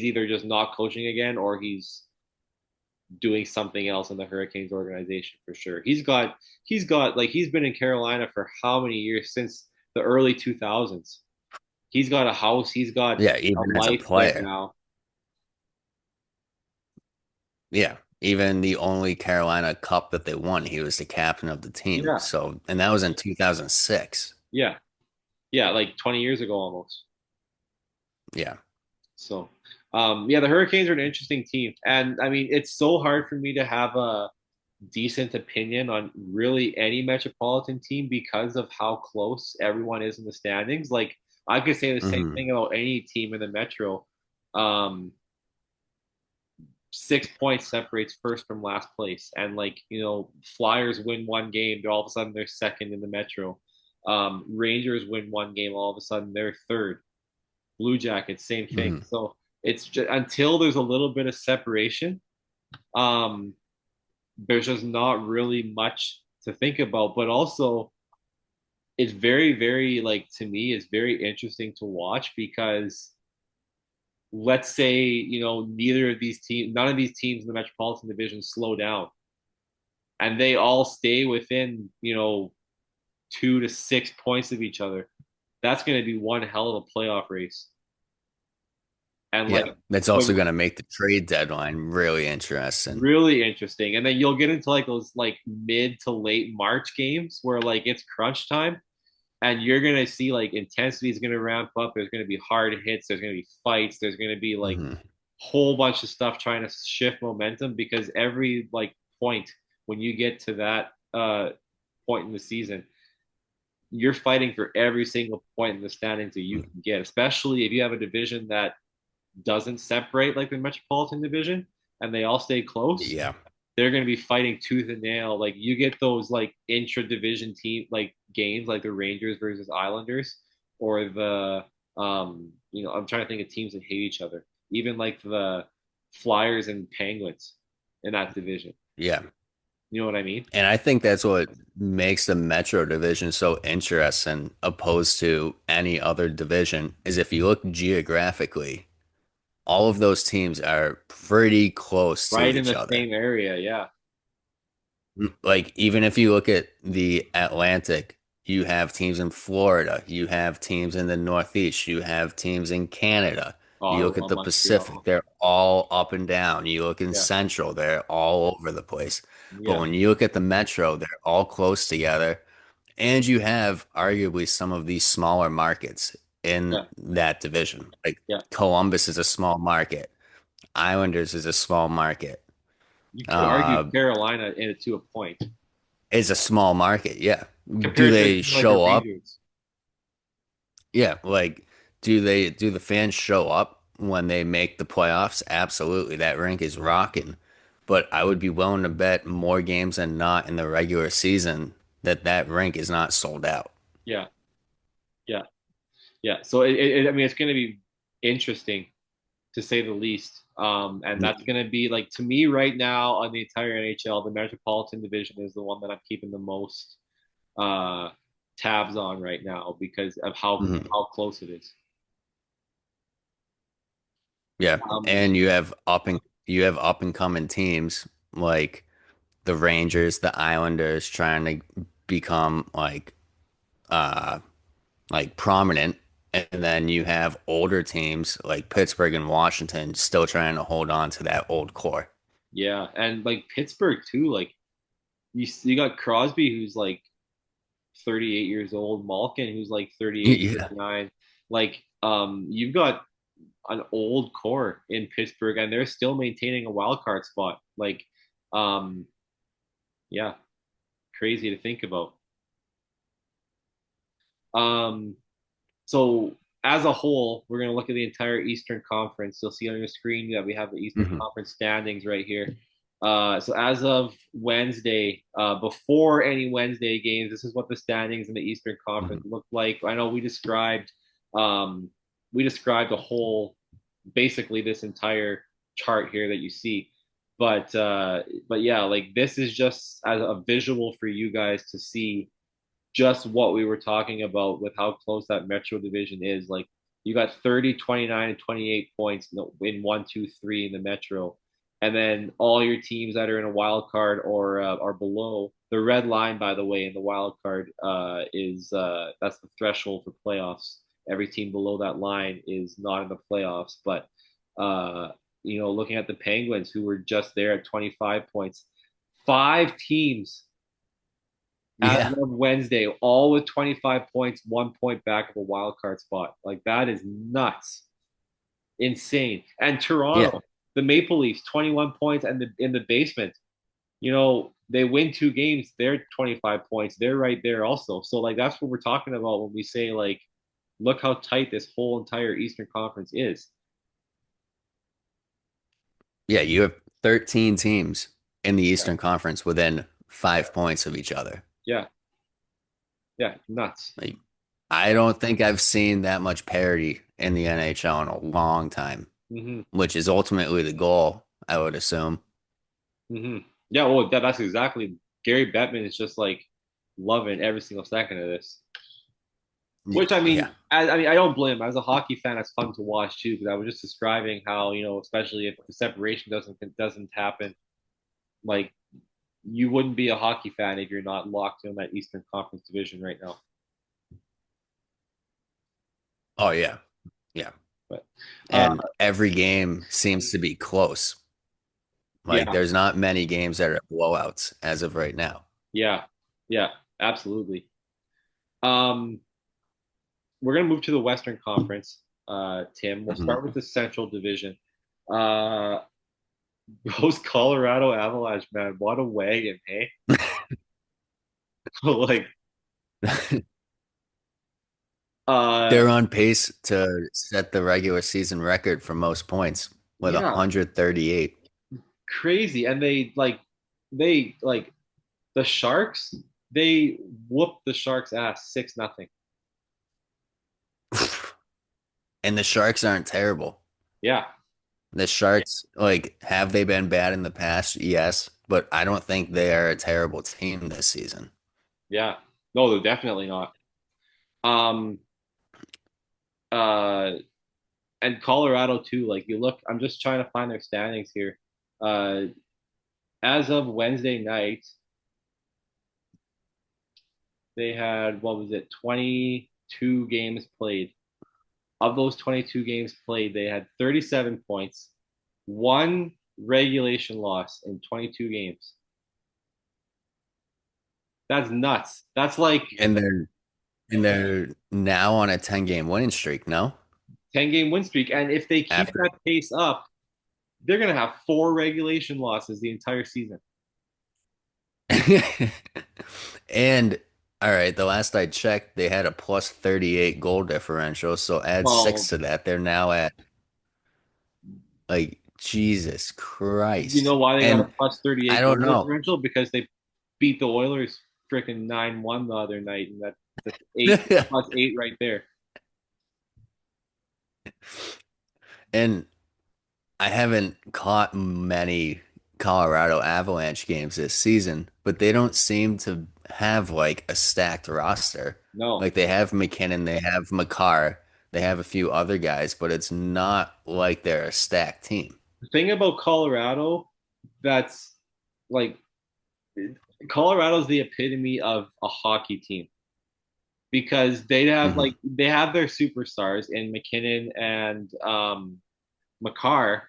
A: either just not coaching again or he's doing something else in the Hurricanes organization for sure. He's been in Carolina for how many years since the early 2000s. He's got a house, he's got
B: Yeah,
A: a
B: even as a
A: life there
B: player.
A: now.
B: Yeah, even the only Carolina Cup that they won, he was the captain of the team.
A: Yeah.
B: So, and that was in 2006.
A: Yeah. Yeah, like 20 years ago almost.
B: Yeah.
A: So, yeah, the Hurricanes are an interesting team. And I mean, it's so hard for me to have a decent opinion on really any metropolitan team because of how close everyone is in the standings. Like, I could say the same
B: Hmm.
A: thing about any team in the Metro. Um, 6 points separates first from last place. And like, Flyers win one game, all of a sudden they're second in the Metro. Rangers win one game, all of a sudden they're third. Blue Jackets, same thing.
B: Hmm.
A: So it's just until there's a little bit of separation, um, there's just not really much to think about. But also, it's very, very like to me, it's very interesting to watch because let's say none of these teams in the Metropolitan Division slow down, and they all stay within 2 to 6 points of each other. That's going to be one hell of a playoff race. And
B: Yeah,
A: like,
B: that's
A: but
B: also going to make the trade deadline really interesting.
A: really interesting. And then you'll get into like those like mid to late March games where like it's crunch time and you're gonna see like intensity is gonna ramp up. There's gonna be hard hits, there's gonna be fights, there's gonna be like
B: Hmm.
A: whole bunch of stuff trying to shift momentum because every like point when you get to that point in the season, you're fighting for every single point in the standings that you can get, especially if you have a division that doesn't separate like the Metropolitan Division and they all stay close,
B: Yeah.
A: they're going to be fighting tooth and nail. Like you get those like intra division team like games like the Rangers versus Islanders or I'm trying to think of teams that hate each other. Even like the Flyers and Penguins in that division.
B: Yeah.
A: You know what I mean?
B: And I think that's what makes the Metro division so interesting opposed to any other division is if you look geographically, all of those teams are pretty close to
A: Right in
B: each
A: the
B: other.
A: same area. Yeah.
B: Like even if you look at the Atlantic, you have teams in Florida, you have teams in the Northeast, you have teams in Canada. You look at
A: Ottawa,
B: the Pacific,
A: Montreal.
B: they're all up and down. You look in
A: Yeah.
B: Central, they're all over the place. But
A: Yeah.
B: when you look at the Metro, they're all close together. And you have arguably some of these smaller markets in
A: Yeah.
B: that division. Like
A: Yeah.
B: Columbus is a small market. Islanders is a small market.
A: You could argue
B: Uh,
A: Carolina in it to a point
B: is a small market. Yeah. Do
A: compared to a
B: they
A: team like the
B: show up?
A: Rangers.
B: Yeah. Like, do the fans show up when they make the playoffs? Absolutely. That rink is rocking. But I would be willing to bet more games than not in the regular season that that rink is not sold out.
A: Yeah. Yeah. Yeah. So I mean, it's going to be interesting to say the least. And that's going to be like to me right now on the entire NHL, the Metropolitan Division is the one that I'm keeping the most uh, tabs on right now because of how
B: Mhm.
A: how close it is.
B: Yeah.
A: Um,
B: And you have up and coming teams like the Rangers, the Islanders trying to become uh prominent, and then you have older teams like Pittsburgh and Washington still trying to hold on to that old core.
A: yeah, and like Pittsburgh too. Like you got Crosby who's like 38 years old, Malkin who's like 38,
B: Yeah.
A: 39. Like you've got an old core in Pittsburgh, and they're still maintaining a wild card spot. Like, um, yeah, crazy to think about. Um, so as a whole, we're going to look at the entire Eastern Conference. You'll see on your screen that we have the Eastern
B: Mhm.
A: Conference standings right here. So as of Wednesday, before any Wednesday games, this is what the standings in the Eastern Conference
B: Mhm.
A: look like. I know um, we described the whole, basically this entire chart here that you see, but yeah, like this is just as a visual for you guys to see just what we were talking about with how close that Metro division is. Like you got 30, 29, and 28 points in 1, 2, 3 in the Metro. and then all your teams that are in a wild card or are below the red line. By the way, in the wild card is that's the threshold for playoffs. Every team below that line is not in the playoffs. But uh, looking at the Penguins, who were just there at 25 points, five teams as
B: Yeah.
A: of Wednesday, all with 25 points, 1 point back of a wild card spot. Like that is nuts, insane. And
B: Yeah.
A: Toronto, the Maple Leafs, 21 points, and in the basement. They win two games, they're 25 points. They're right there also. So like that's what we're talking about when we say like, look how tight this whole entire Eastern Conference is.
B: Yeah. You have 13 teams in the
A: Yeah,
B: Eastern Conference within 5 points of each other.
A: yeah, yeah, nuts.
B: Like, I don't think I've seen that much parity in the NHL in a long time,
A: Mm-hmm.
B: which is ultimately the goal, I would assume.
A: Mm-hmm. Yeah, well, that's exactly. Gary Bettman is just like loving every single second of this. Which I
B: Yeah.
A: mean, I don't blame him. As a hockey fan, it's fun to watch too because I was just describing how especially if the separation doesn't happen, like you wouldn't be a hockey fan if you're not locked in that Eastern Conference division right now.
B: Oh, yeah. Yeah.
A: But uh,
B: And every game seems to be close. Like,
A: yeah,
B: there's not many games that are blowouts as of right now.
A: yeah, yeah, absolutely. Um, we're gonna move to the Western Conference. Tim, we'll
B: Mhm.
A: start with the Central Division. Uh, those Colorado Avalanche, man, what a wagon, hey? Like, uh,
B: They're on pace to set the regular season record for most points with
A: yeah,
B: 138.
A: crazy. And they like the Sharks. They whooped the Sharks' ass 6-0.
B: And the Sharks aren't terrible.
A: Yeah,
B: The Sharks, like, have they been bad in the past? Yes, but I don't think they are a terrible team this season.
A: yeah. No, they're definitely not. Um, uh, and Colorado too. Like you look, I'm just trying to find their standings here. Uh, as of Wednesday night, they had what was it, 22 games played. Of those 22 games played, they had 37 points, one regulation loss in 22 games. That's nuts. That's like
B: And they're now on a 10-game winning streak, no?
A: 10-game win streak. And if they keep
B: After
A: that pace up, they're going to have four regulation losses the entire season.
B: And all right, the last I checked, they had a plus 38 goal differential. So add six
A: Well,
B: to that. They're now at like Jesus
A: you know
B: Christ.
A: why they got a
B: And
A: plus
B: I
A: 38
B: don't
A: goal
B: know.
A: differential? Because they beat the Oilers freaking 9-1 the other night. And that's eight plus eight right there.
B: And I haven't caught many Colorado Avalanche games this season, but they don't seem to have like a stacked roster.
A: No.
B: Like they have McKinnon, they have McCarr, they have a few other guys, but it's not like they're a stacked team.
A: The thing about Colorado that's like Colorado's the epitome of a hockey team because
B: Hmm.
A: they have their superstars in McKinnon and McCarr,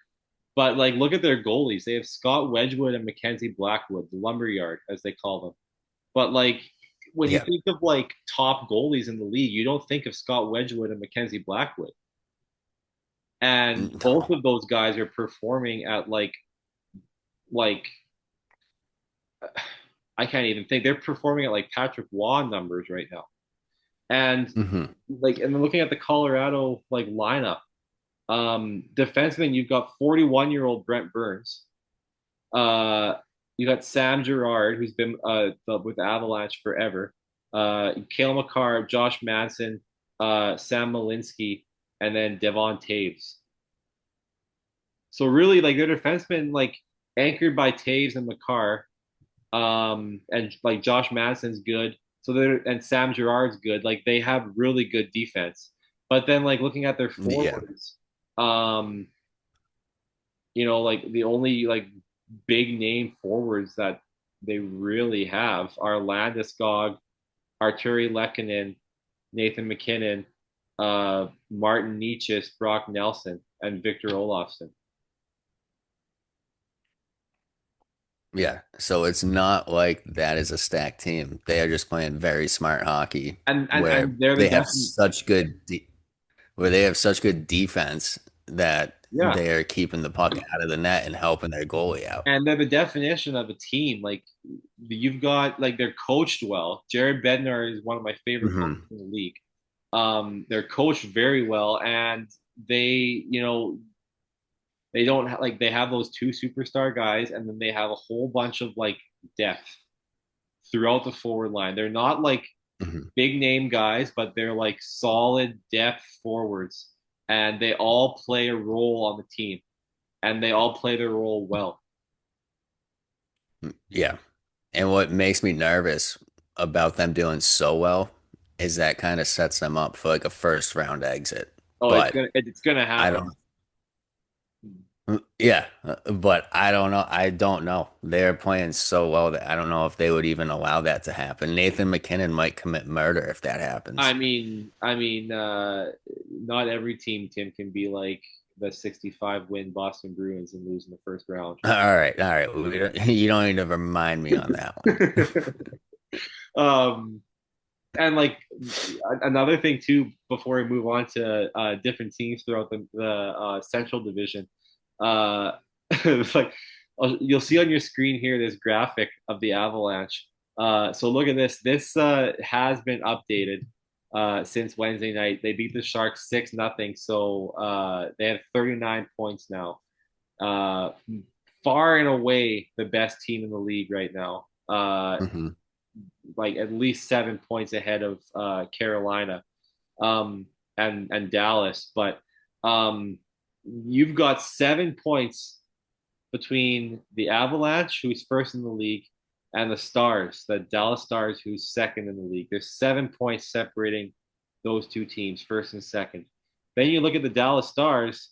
A: but like look at their goalies. They have Scott Wedgwood and Mackenzie Blackwood, the lumberyard as they call them. But like when you
B: Yeah,
A: think of like top goalies in the league, you don't think of Scott Wedgwood and Mackenzie Blackwood. And both
B: no.
A: of those guys are performing at like I can't even think. They're performing at like Patrick Waugh numbers right now. And
B: Hmm.
A: and then looking at the Colorado like lineup, defenseman, you've got 41-year-old Brent Burns. Uh, you got Sam Girard, who's been with Avalanche forever. Cale Makar, Josh Manson, Sam Malinsky, and then Devon Taves. So really, like their defensemen, like anchored by Taves and Makar, and like Josh Manson's good. So they're and Sam Girard's good. Like they have really good defense. But then like looking at their
B: Yeah.
A: forwards, um, like the only like big name forwards that they really have are Landeskog, Arturi Lehkonen, Nathan McKinnon, Martin Nietzsche, Brock Nelson, and Victor Olofsson.
B: Yeah. So it's not like that is a stacked team. They are just playing very smart hockey
A: And
B: where
A: they're the
B: they have
A: definition.
B: such good where they have such good defense that
A: Yeah,
B: they are keeping the puck out of the net and helping their goalie out.
A: and they're the definition of a team. Like you've got like they're coached well. Jared Bednar is one of my favorite coaches
B: Hmm.
A: in the league. They're coached very well, and they, they don't like they have those two superstar guys, and then they have a whole bunch of like depth throughout the forward line. They're not like
B: Hmm.
A: big name guys, but they're like solid depth forwards, and they all play a role on the team, and they all play their role well.
B: Yeah. And what makes me nervous about them doing so well is that kind of sets them up for like a first round exit.
A: Oh,
B: But
A: it's gonna
B: I
A: happen.
B: don't, yeah, but I don't know. I don't know. They're playing so well that I don't know if they would even allow that to happen. Nathan McKinnon might commit murder if that happens.
A: Not every team, Tim, can be like the 65 win Boston Bruins and lose in the first round.
B: All right, all right. You don't need to remind me on that one.
A: um, and like another thing too, before we move on to different teams throughout the Central Division, uh, like you'll see on your screen here this graphic of the Avalanche. So look at this. This has been updated since Wednesday night. They beat the Sharks 6-0. So they have 39 points now. Uh, Far and away the best team in the league right now.
B: Hmm.
A: Like at least 7 points ahead of Carolina um, and Dallas. But um, you've got 7 points between the Avalanche, who's first in the league, and the Stars, the Dallas Stars, who's second in the league. There's 7 points separating those two teams, first and second. Then you look at the Dallas Stars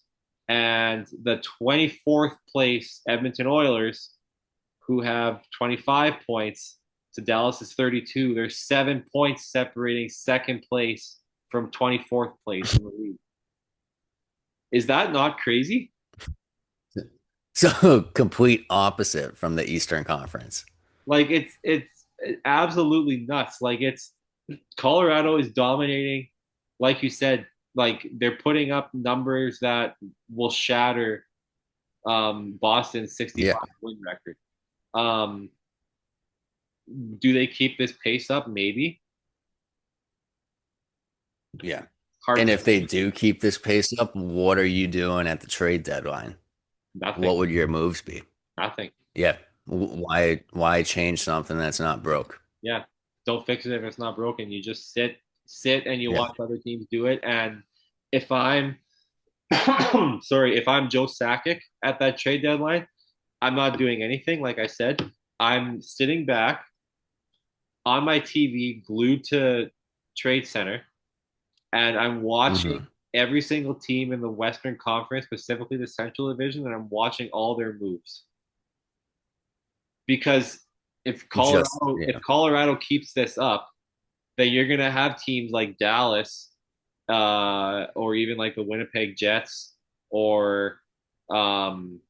A: and the 24th place Edmonton Oilers, who have 25 points to Dallas's 32. There's 7 points separating second place from 24th place in the league. Is that not crazy?
B: So complete opposite from the Eastern Conference.
A: Like it's absolutely nuts. Like it's Colorado is dominating. Like you said, like they're putting up numbers that will shatter Boston's
B: Yeah,
A: 65 win record. Um, do they keep this pace up? Maybe.
B: yeah.
A: Hard
B: And
A: to
B: if they
A: say.
B: do keep this pace up, what are you doing at the trade deadline?
A: Nothing.
B: What would your moves be?
A: Nothing.
B: Yeah. Why change something that's not broke?
A: Yeah. Don't fix it if it's not broken. You just sit and you
B: Yeah.
A: watch other teams do it. And if I'm sorry, if I'm Joe Sakic at that trade deadline, I'm not doing anything. Like I said, I'm sitting back on my TV, glued to Trade Center, and I'm watching
B: Hmm.
A: every single team in the Western Conference, specifically the Central Division, and I'm watching all their moves. Because
B: Just
A: If
B: yeah.
A: Colorado keeps this up, then you're gonna have teams like Dallas, or even like the Winnipeg Jets, or um,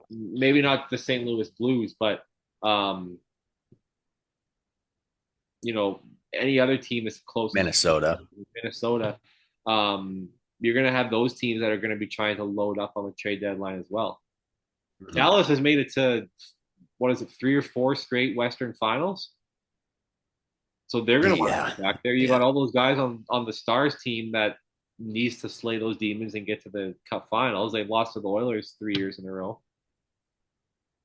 A: maybe not the St. Louis Blues, but um, you know, any other team that's close in the
B: Minnesota.
A: Minnesota, um, you're going to have those teams that are going to be trying to load up on the trade deadline as well.
B: Mhm.
A: Dallas has made it to what is it, three or four straight Western Finals, so they're going to want to
B: Yeah.
A: get back there. You
B: Yeah.
A: got all those guys on the Stars team that needs to slay those demons and get to the Cup Finals. They've lost to the Oilers 3 years in a row,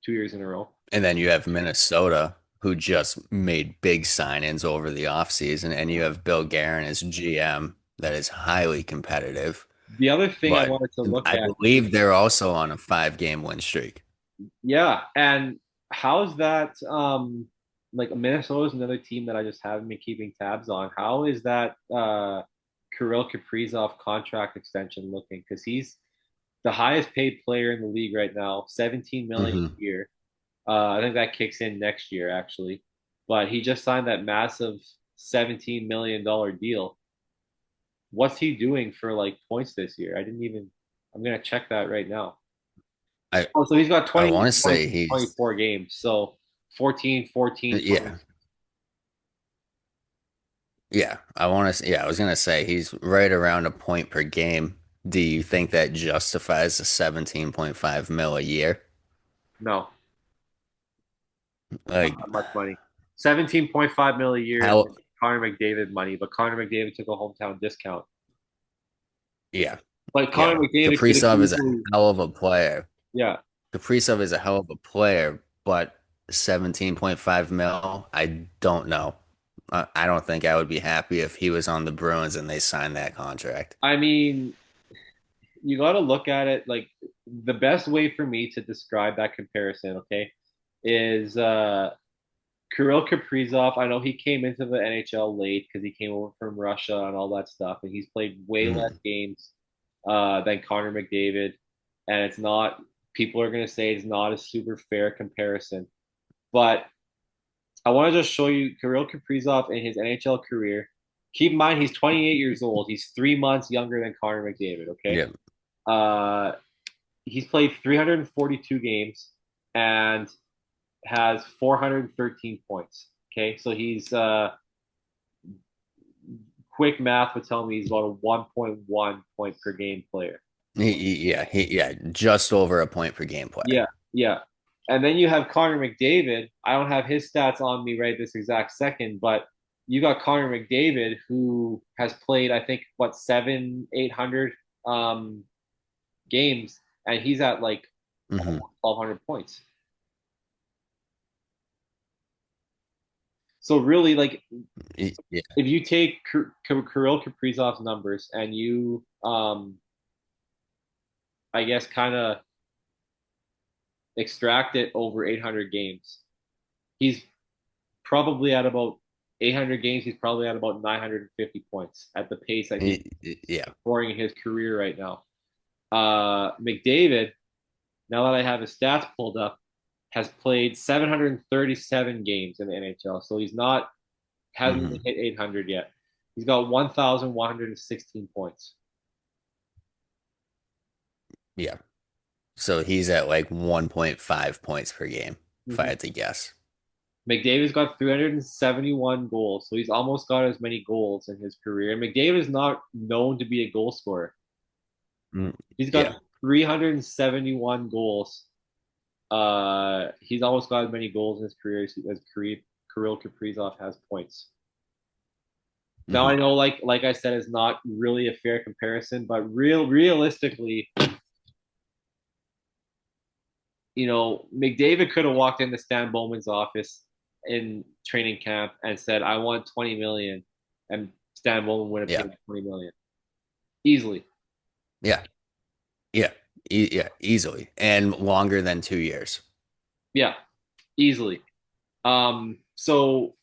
A: 2 years in a row.
B: And then you have Minnesota, who just made big signings over the offseason, and you have Bill Guerin as GM that is highly competitive.
A: The other thing I
B: But
A: wanted to look
B: I
A: at,
B: believe they're also on a 5 game win streak.
A: yeah, and how's that? Like Minnesota's another team that I just haven't been keeping tabs on. How is that Kirill Kaprizov contract extension looking? Because the highest paid player in the league right now, 17 million
B: Hmm.
A: a year. I think that kicks in next year actually, but he just signed that massive $17 million deal. What's he doing for like points this year? I didn't even. I'm gonna check that right now.
B: I
A: Oh, so he's got
B: I
A: 20
B: want to
A: points
B: say
A: in
B: he's
A: 24 games. So 14, 14, 20.
B: yeah. Yeah, I want to. Yeah, I was gonna say he's right around a point per game. Do you think that justifies the 17.5 mil a year?
A: No, not
B: Like
A: that much money. 17.5 mil a year is
B: how?
A: like Connor McDavid money, but Connor McDavid took a hometown discount.
B: Yeah,
A: But Connor
B: yeah.
A: McDavid could have
B: Kaprizov is a
A: easily,
B: hell of a player.
A: yeah.
B: Kaprizov is a hell of a player, but 17.5 mil, I don't know. I don't think I would be happy if he was on the Bruins and they signed that contract.
A: I mean, you got to look at it like the best way for me to describe that comparison, okay, is Kirill Kaprizov. I know he came into the NHL late because he came over from Russia and all that stuff, and he's played way less
B: Mhm.
A: games than Connor McDavid. And it's not, people are going to say it's not a super fair comparison. But I want to just show you Kirill Kaprizov in his NHL career. Keep in mind, he's 28 years old. He's 3 months younger than Connor McDavid, okay?
B: Yeah.
A: Uh, he's played 342 games and has 413 points. Okay, so he's quick math would tell me he's about a 1.1 point per game player.
B: Yeah, just over a point per game player.
A: Yeah, yeah. And then you have Connor McDavid. I don't have his stats on me right this exact second, but you got Connor McDavid who has played, I think, what, 800 um, games, and he's at like
B: Hmm.
A: almost 1,200 points. So really, like,
B: Yeah.
A: if you take Kirill Kaprizov's numbers and you, I guess, kind of extract it over 800 games, he's probably at about 800 games. He's probably at about 950 points at the pace that he's
B: Yeah.
A: scoring in his career right now. McDavid, now that I have his stats pulled up, has played 737 games in the NHL. So he's not hasn't even
B: Hmm.
A: hit 800 yet. He's got 1,116 points.
B: Yeah. So he's at like 1.5 points per game, if I
A: Mm-hmm.
B: had to guess.
A: McDavid's got 371 goals, so he's almost got as many goals in his career. And McDavid is not known to be a goal scorer.
B: Mm,
A: He's
B: yeah.
A: got 371 goals. He's almost got as many goals in his career as Kirill Kaprizov has points. Now I
B: Hmm.
A: know, like I said, it's not really a fair comparison, but realistically, McDavid could have walked into Stan Bowman's office in training camp and said, "I want 20 million," and Stan Bowman would have
B: Yeah.
A: paid 20 million easily.
B: Yeah. Yeah. Yeah. Easily. And longer than 2 years.
A: Yeah, easily. So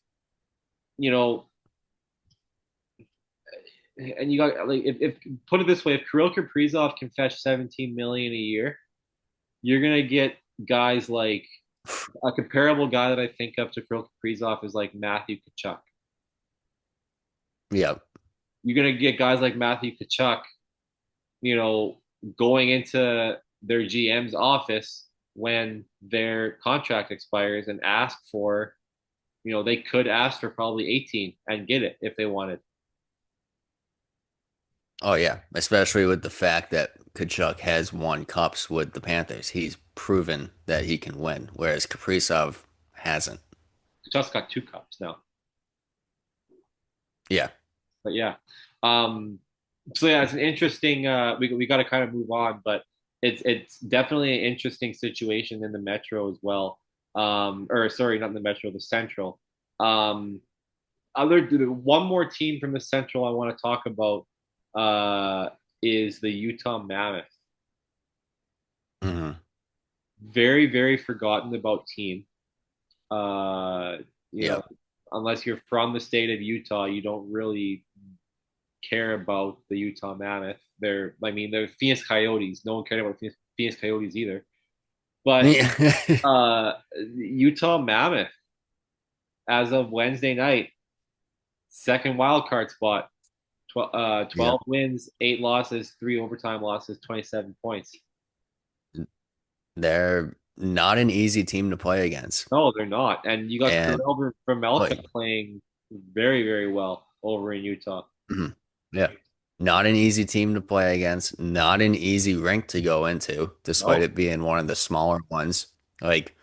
A: you know, and you got like if put it this way, if Kirill Kaprizov can fetch 17 million a year, you're gonna get guys like a comparable guy that I think of to Kirill Kaprizov is like Matthew Tkachuk.
B: Yeah.
A: You're gonna get guys like Matthew Tkachuk, you know, going into their GM's office when their contract expires and ask for, they could ask for probably 18 and get it if they wanted.
B: Oh, yeah. Especially with the fact that Kachuk has won cups with the Panthers. He's proven that he can win, whereas Kaprizov hasn't.
A: Tkachuk's got 2 cups now.
B: Yeah.
A: But yeah. Um, so yeah, it's an interesting we got to kind of move on, but it's definitely an interesting situation in the Metro as well. Or sorry, not in the Metro, the Central. Um, one more team from the Central I want to talk about is the Utah Mammoth.
B: Hmm.
A: Very, very forgotten about team. Uh, you
B: Yeah.
A: know, unless you're from the state of Utah, you don't really care about the Utah Mammoth. they're Phoenix Coyotes. No one cared about Phoenix Coyotes either. But
B: Yeah.
A: Utah Mammoth, as of Wednesday night, second wild card spot. 12 wins, 8 losses, 3 overtime losses, 27 points.
B: They're not an easy team to play against.
A: No, they're not. And you got
B: And
A: Kirill Vermelka
B: like,
A: playing very, very well over in Utah.
B: yeah, not an easy team to play against, not an easy rink to go into, despite
A: No.
B: it being one of the smaller ones. Like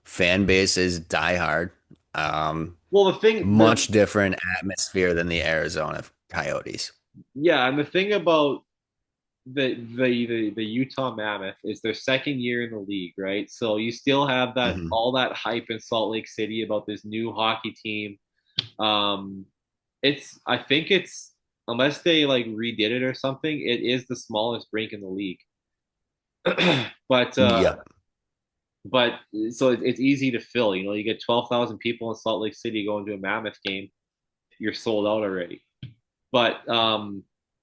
B: fan base is diehard. Um,
A: Well, the thing,
B: much different atmosphere than the Arizona Coyotes.
A: yeah, and the thing about the Utah Mammoth is their second year in the league, right? So you still have that
B: Mhm.
A: all that hype in Salt Lake City about this new hockey team. Um, I think it's unless they like redid it or something, it is the smallest rink in the league. but
B: Yeah.
A: but so it's easy to fill. You get 12,000 people in Salt Lake City going to a Mammoth game, you're sold out already. But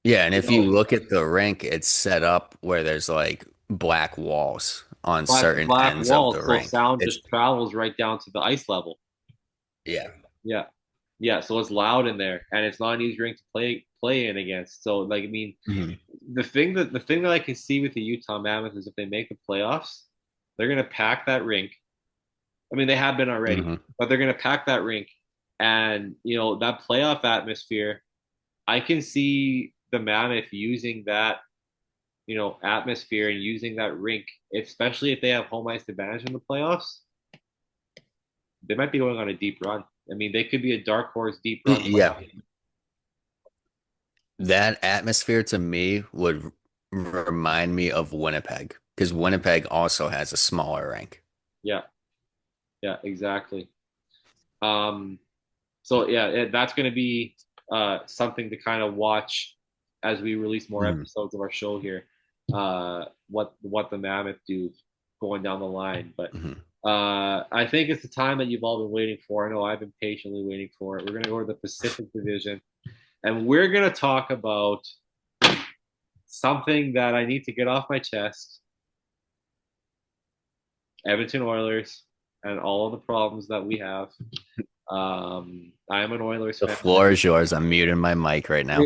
B: Yeah, and
A: you
B: if you
A: know,
B: look at the rink, it's set up where there's like black walls on certain
A: black
B: ends of
A: walls,
B: the
A: so
B: rink.
A: sound
B: It's
A: just travels right down to the ice level.
B: yeah.
A: Yeah, yeah. So it's loud in there, and it's not an easy rink to play in against. So like, I mean,
B: Mhm.
A: the thing that I can see with the Utah Mammoth is if they make the playoffs, they're gonna pack that rink. I mean, they have been already,
B: Hmm.
A: but they're gonna pack that rink, and that playoff atmosphere. I can see the Mammoth using that atmosphere and using that rink, especially if they have home ice advantage in the playoffs. They might be going on a deep run. I mean, they could be a dark horse deep run
B: Yeah,
A: playoff.
B: that atmosphere to me would remind me of Winnipeg because Winnipeg also has a smaller rink.
A: Yeah, yeah, exactly. Um, so yeah, that's going to be something to kind of watch as we release more
B: Mhm.
A: episodes of our show here. What the Mammoth do going down the line, but
B: Mhm.
A: I think it's the time that you've all been waiting for. I know I've been patiently waiting for it. We're going to go to the Pacific Division, and we're going to talk about something that I need to get off my chest. Edmonton Oilers and all of the problems that we have. I am an Oilers
B: The
A: fan.
B: floor is yours. I'm muting my mic right now.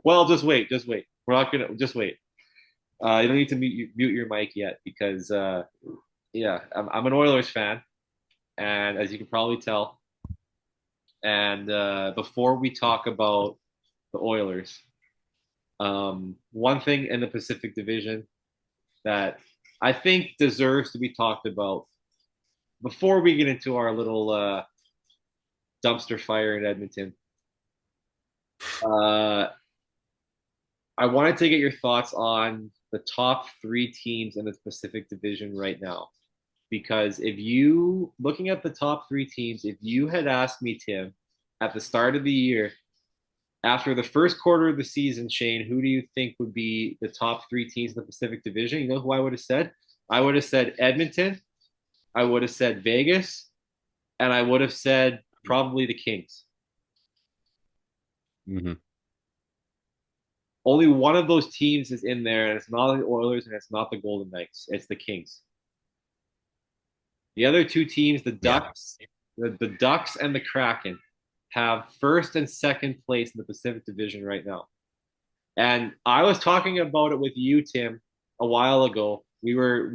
A: Well, just wait, just wait. We're not gonna just wait. You don't need to mute your mic yet because yeah, I'm an Oilers fan, and as you can probably tell. And before we talk about the Oilers, one thing in the Pacific Division that I think deserves to be talked about before we get into our little dumpster fire in Edmonton. Uh, I wanted to get your thoughts on the top three teams in the Pacific Division right now. Because looking at the top three teams, if you had asked me, Tim, at the start of the year, after the first quarter of the season, Shane, who do you think would be the top three teams in the Pacific Division? You know who I would have said? I would have said Edmonton, I would have said Vegas, and I would have said probably the Kings.
B: Mhm.
A: Only one of those teams is in there, and it's not the Oilers and it's not the Golden Knights. It's the Kings. The other two teams,
B: Yeah.
A: the Ducks and the Kraken, have first and second place in the Pacific Division right now. And I was talking about it with you, Tim, a while ago. We were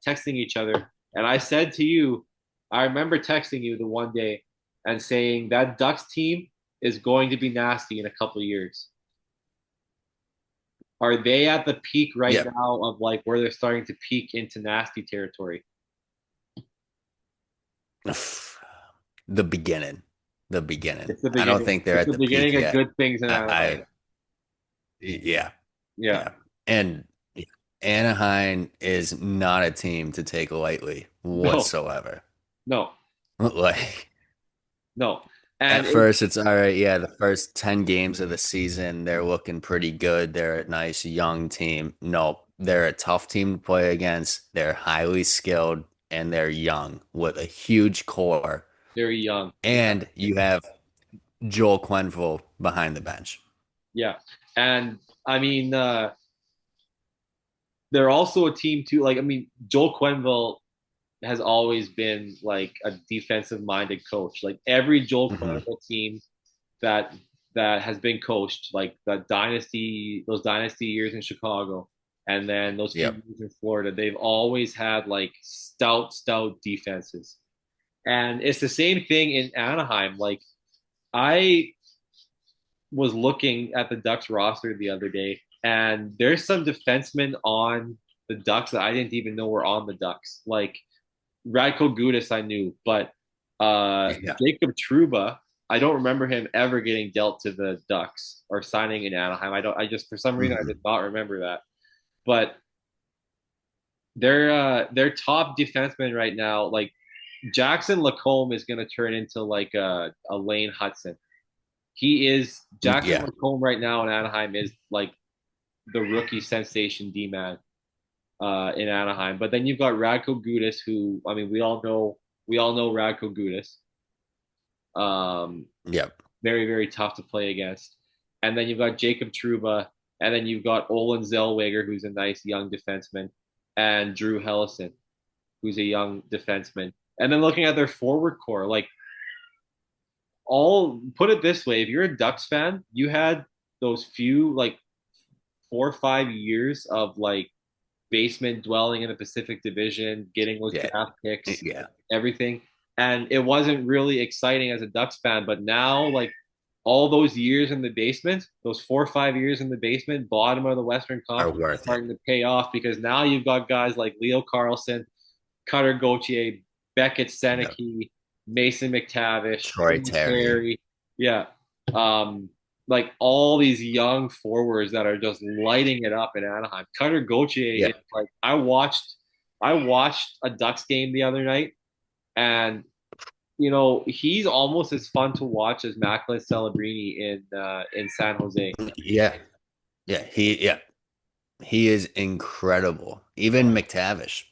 A: texting each other, and I said to you, I remember texting you the one day and saying that Ducks team is going to be nasty in a couple of years. Are they at the peak right
B: Yeah.
A: now of like where they're starting to peak into nasty territory?
B: The beginning. The beginning.
A: It's the
B: I don't
A: beginning.
B: think they're
A: It's
B: at
A: the
B: the peak
A: beginning of
B: yet.
A: good things in Anaheim.
B: I yeah.
A: Yeah.
B: Yeah. And Anaheim is not a team to take lightly
A: No.
B: whatsoever.
A: No.
B: Like
A: No.
B: at
A: And
B: first it's all right, yeah, the first 10 games of the season they're looking pretty good. They're a nice young team. Nope, they're a tough team to play against. They're highly skilled and they're young with a huge core.
A: very young. Yeah.
B: And you have Joel Quenneville behind the bench.
A: Yeah. And I mean, they're also a team too. Like, I mean, Joel Quenneville has always been like a defensive minded coach. Like every Joel
B: Hmm.
A: Quenneville team that that has been coached, like those dynasty years in Chicago, and then those few
B: Yep.
A: years in Florida, they've always had like stout defenses. And it's the same thing in Anaheim. Like I was looking at the Ducks roster the other day, and there's some defensemen on the Ducks that I didn't even know were on the Ducks. Like Radko Gudas, I knew, but
B: Yeah.
A: Jacob Trouba, I don't remember him ever getting dealt to the Ducks or signing in Anaheim. I don't. I just for some reason I did
B: Hmm.
A: not remember that. But their top defenseman right now, like Jackson Lacombe, is going to turn into like a Lane Hudson. He is Jackson
B: Yeah.
A: Lacombe right now in Anaheim is like the rookie sensation D man in Anaheim. But then you've got Radko Gudas, who I mean we all know Radko Gudas. Um,
B: Yep.
A: very tough to play against. And then you've got Jacob Trouba, and then you've got Olin Zellweger, who's a nice young defenseman, and Drew Hellison, who's a young defenseman. And then looking at their forward core, like all put it this way, if you're a Ducks fan, you had those few like 4 or 5 years of like basement dwelling in the Pacific Division, getting those
B: Yeah.
A: draft picks,
B: Yeah.
A: everything. And it wasn't really exciting as a Ducks fan, but now like all those years in the basement, those 4 or 5 years in the basement, bottom of the Western
B: Are
A: Conference,
B: worth it.
A: starting to pay off because now you've got guys like Leo Carlson, Cutter Gauthier, Beckett
B: Yep.
A: Seneke, Mason McTavish,
B: Troy
A: Quinn
B: Terry.
A: Terry. Yeah. Um, like all these young forwards that are just lighting it up in Anaheim. Cutter Gauthier
B: Yeah.
A: is like I watched a Ducks game the other night, and he's almost as fun to watch as Macklin Celebrini in San Jose.
B: Yeah. Yeah. He is incredible. Even McTavish.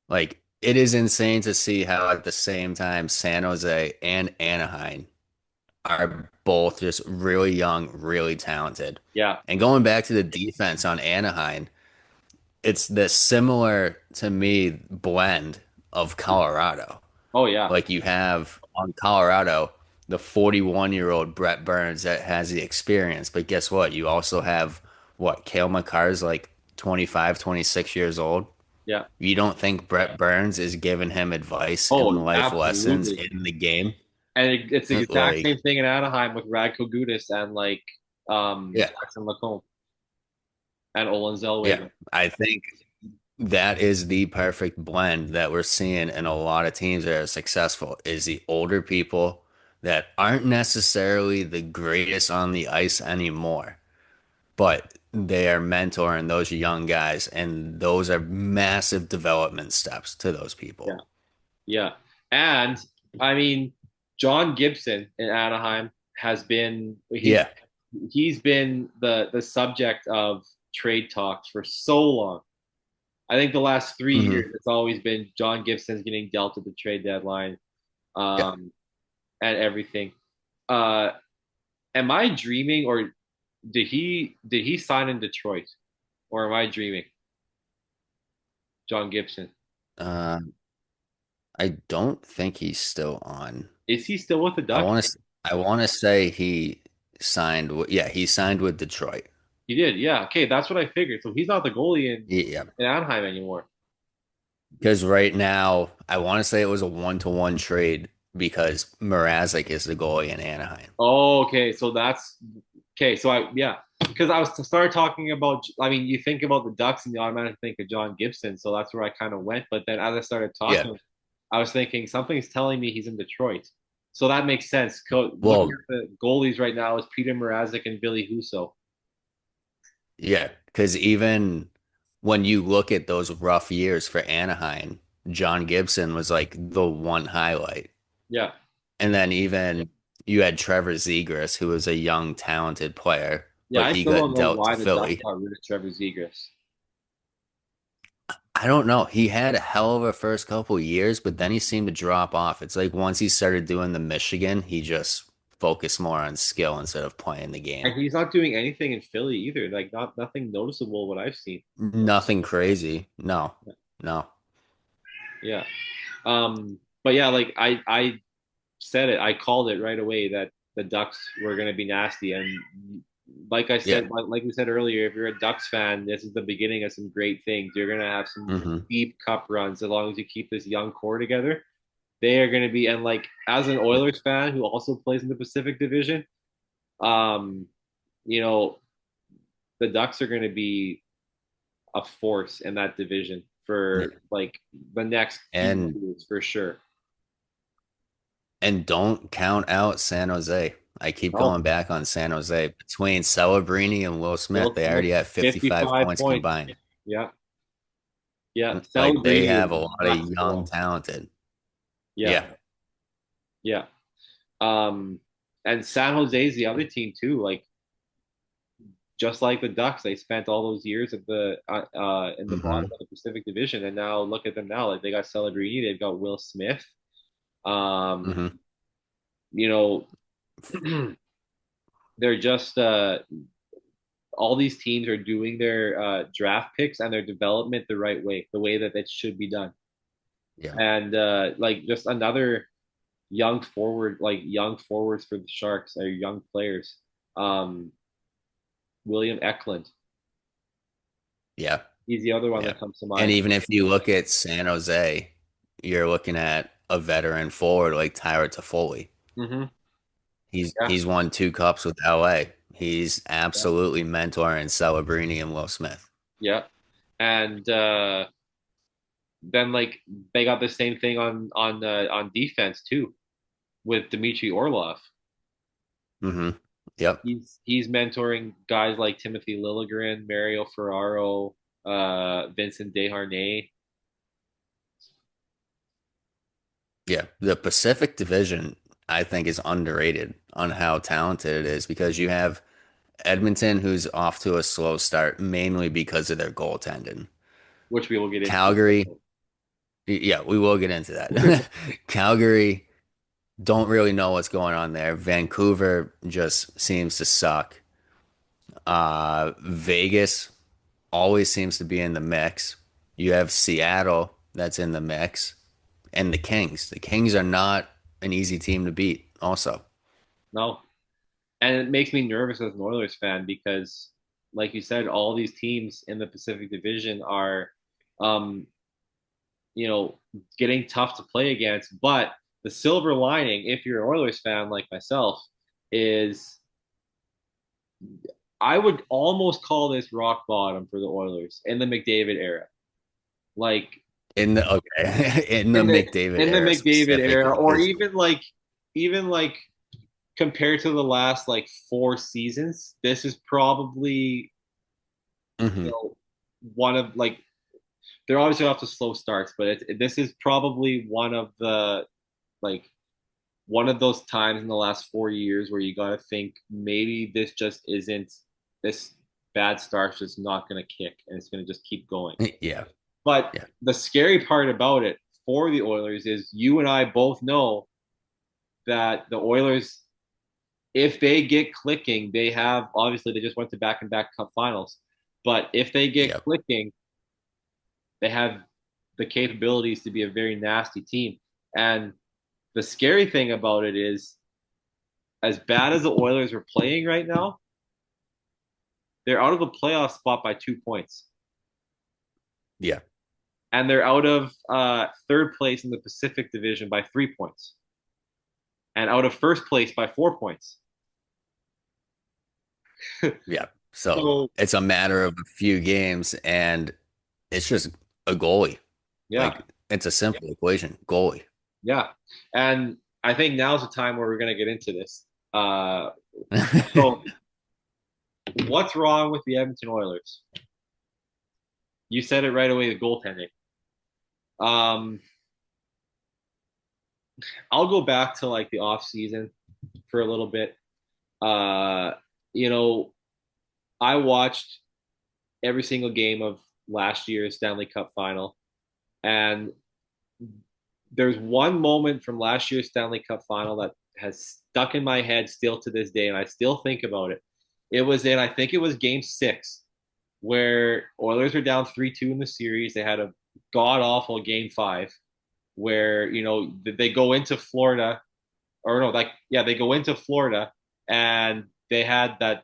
B: Like it is insane to see how at the same time San Jose and Anaheim are both just really young, really talented.
A: Yeah.
B: And going back to the defense on Anaheim, it's the similar to me blend of Colorado.
A: Oh yeah.
B: Like you have on Colorado, the 41-year-old Brett Burns that has the experience, but guess what? You also have what Kale McCarr's like 25, 26 years old.
A: Yeah.
B: You don't think Brett Burns is giving him advice and
A: Oh,
B: life lessons
A: absolutely.
B: in the game?
A: And it's the exact
B: Like,
A: same thing in Anaheim with Radko Gudas and like
B: yeah,
A: Jackson Lacombe and Olin
B: yeah.
A: Zellweger.
B: I think that is the perfect blend that we're seeing in a lot of teams that are successful is the older people that aren't necessarily the greatest on the ice anymore, but they are mentoring those young guys, and those are massive development steps to those
A: Yeah.
B: people.
A: Yeah. And I mean, John Gibson in Anaheim has been
B: Yeah.
A: he's been the subject of trade talks for so long. I think the last three
B: Hmm.
A: years it's always been John Gibson's getting dealt at the trade deadline,
B: Yeah.
A: um, and everything. Uh, am I dreaming, or did he sign in Detroit, or am I dreaming? John Gibson,
B: Uh, I don't think he's still on.
A: is he still with the
B: I
A: Ducks?
B: want to I want to say he signed yeah, he signed with Detroit.
A: He did, yeah. Okay, that's what I figured. So he's not the goalie
B: Yeah.
A: in Anaheim anymore.
B: Because right now, I want to say it was a 1-to-1 trade because Mrazek is the goalie in Anaheim.
A: Oh, okay. So that's okay. So yeah, because I was to start talking about. I mean, you think about the Ducks and you automatically think of John Gibson. So that's where I kind of went. But then as I started
B: Yeah.
A: talking, I was thinking something's telling me he's in Detroit. So that makes sense. Looking
B: Well,
A: at the goalies right now is Peter Mrazek and Billy Huso.
B: yeah, because even when you look at those rough years for Anaheim, John Gibson was like the one highlight.
A: Yeah,
B: And then even you had Trevor Zegras, who was a young, talented player,
A: yeah.
B: but
A: I
B: he
A: still
B: got
A: don't know
B: dealt to
A: why the Ducks
B: Philly.
A: got rid of Trevor Zegras.
B: I don't know. He had a hell of a first couple years, but then he seemed to drop off. It's like once he started doing the Michigan, he just focus more on skill instead of playing the
A: And
B: game.
A: he's not doing anything in Philly either. Like nothing noticeable what I've seen.
B: Nothing crazy. No, no.
A: Yeah. But yeah, like I said it, I called it right away that the Ducks were going to be nasty. And like I
B: Yeah.
A: said, like we said earlier, if you're a Ducks fan, this is the beginning of some great things. You're going to have some
B: Hmm.
A: deep cup runs as long as you keep this young core together. They are going to be, and like as an Oilers fan who also plays in the Pacific Division, um, you know, the Ducks are going to be a force in that division
B: Yeah.
A: for like the next few
B: And
A: years for sure.
B: don't count out San Jose. I keep
A: No,
B: going back on San Jose. Between Celebrini and Will Smith,
A: Will
B: they
A: Smith,
B: already have 55
A: 55
B: points
A: points.
B: combined.
A: Yeah. Yeah.
B: Like they
A: Celebrini is
B: have a lot of
A: nuts
B: young,
A: ball.
B: talented.
A: Yeah.
B: Yeah.
A: Yeah. Um, and San Jose is the other team too. Like just like the Ducks, they spent all those years at the in the bottom
B: Hmm.
A: of the Pacific Division, and now look at them now. Like they got Celebrini, they've got Will Smith. Um,
B: Hmm.
A: you know, they're just all these teams are doing their draft picks and their development the right way, the way that it should be done.
B: Yeah.
A: And like just another young forward, like young forwards for the Sharks are young players. Um, William Eklund,
B: Yeah.
A: he's the other one
B: Yeah.
A: that comes to
B: And
A: mind.
B: even if you look at San Jose, you're looking at a veteran forward like Tyler Toffoli.
A: Mm-hmm. Yeah,
B: He's won 2 cups with LA. He's
A: yeah,
B: absolutely mentoring Celebrini and Will Smith.
A: yeah. And then like they got the same thing on defense too with Dmitry Orlov.
B: Hmm. Yep.
A: He's mentoring guys like Timothy Liljegren, Mario Ferraro, Vincent Desharnais.
B: Yeah. The Pacific Division, I think, is underrated on how talented it is because you have Edmonton, who's off to a slow start, mainly because of their goaltending.
A: Which we will get into.
B: Calgary, yeah, we will get into that. Calgary don't really know what's going on there. Vancouver just seems to suck. Vegas always seems to be in the mix. You have Seattle that's in the mix, and the Kings. The Kings are not an easy team to beat, also.
A: No, and it makes me nervous as an Oilers fan because, like you said, all these teams in the Pacific Division are, um, you know, getting tough to play against. But the silver lining, if you're an Oilers fan like myself, is I would almost call this rock bottom for the Oilers in the McDavid era. Like
B: In the okay, in the
A: in the
B: McDavid
A: in the
B: era
A: McDavid era,
B: specifically,
A: or
B: because
A: even like compared to the last like 4 seasons, this is probably you know one of like they're obviously off to slow starts, but this is probably one of the like one of those times in the last 4 years where you got to think maybe this just isn't this bad start's just not going to kick and it's going to just keep going.
B: yeah,
A: But
B: yeah,
A: the scary part about it for the Oilers is you and I both know that the Oilers, if they get clicking, they have obviously they just went to back and back cup finals. But if they get
B: yeah,
A: clicking, they have the capabilities to be a very nasty team. And the scary thing about it is, as bad as the Oilers are playing right now, they're out of the playoff spot by 2 points.
B: yeah,
A: And they're out of third place in the Pacific Division by 3 points. And out of first place by 4 points.
B: yeah. So
A: So,
B: it's a matter of a few games, and it's just a goalie.
A: yeah,
B: Like it's a simple equation, goalie.
A: yeah. And I think now's the time where we're going to get into this. So, what's wrong with the Edmonton Oilers? You said it right away, the goaltending. Um, I'll go back to like the off season for a little bit. Uh, you know, I watched every single game of last year's Stanley Cup final, and there's one moment from last year's Stanley Cup final that has stuck in my head still to this day, and I still think about it. It was in, I think it was game 6, where Oilers were down 3-2 in the series. They had a god awful game 5 where, they go into Florida, or no, like, yeah, they go into Florida, and they had that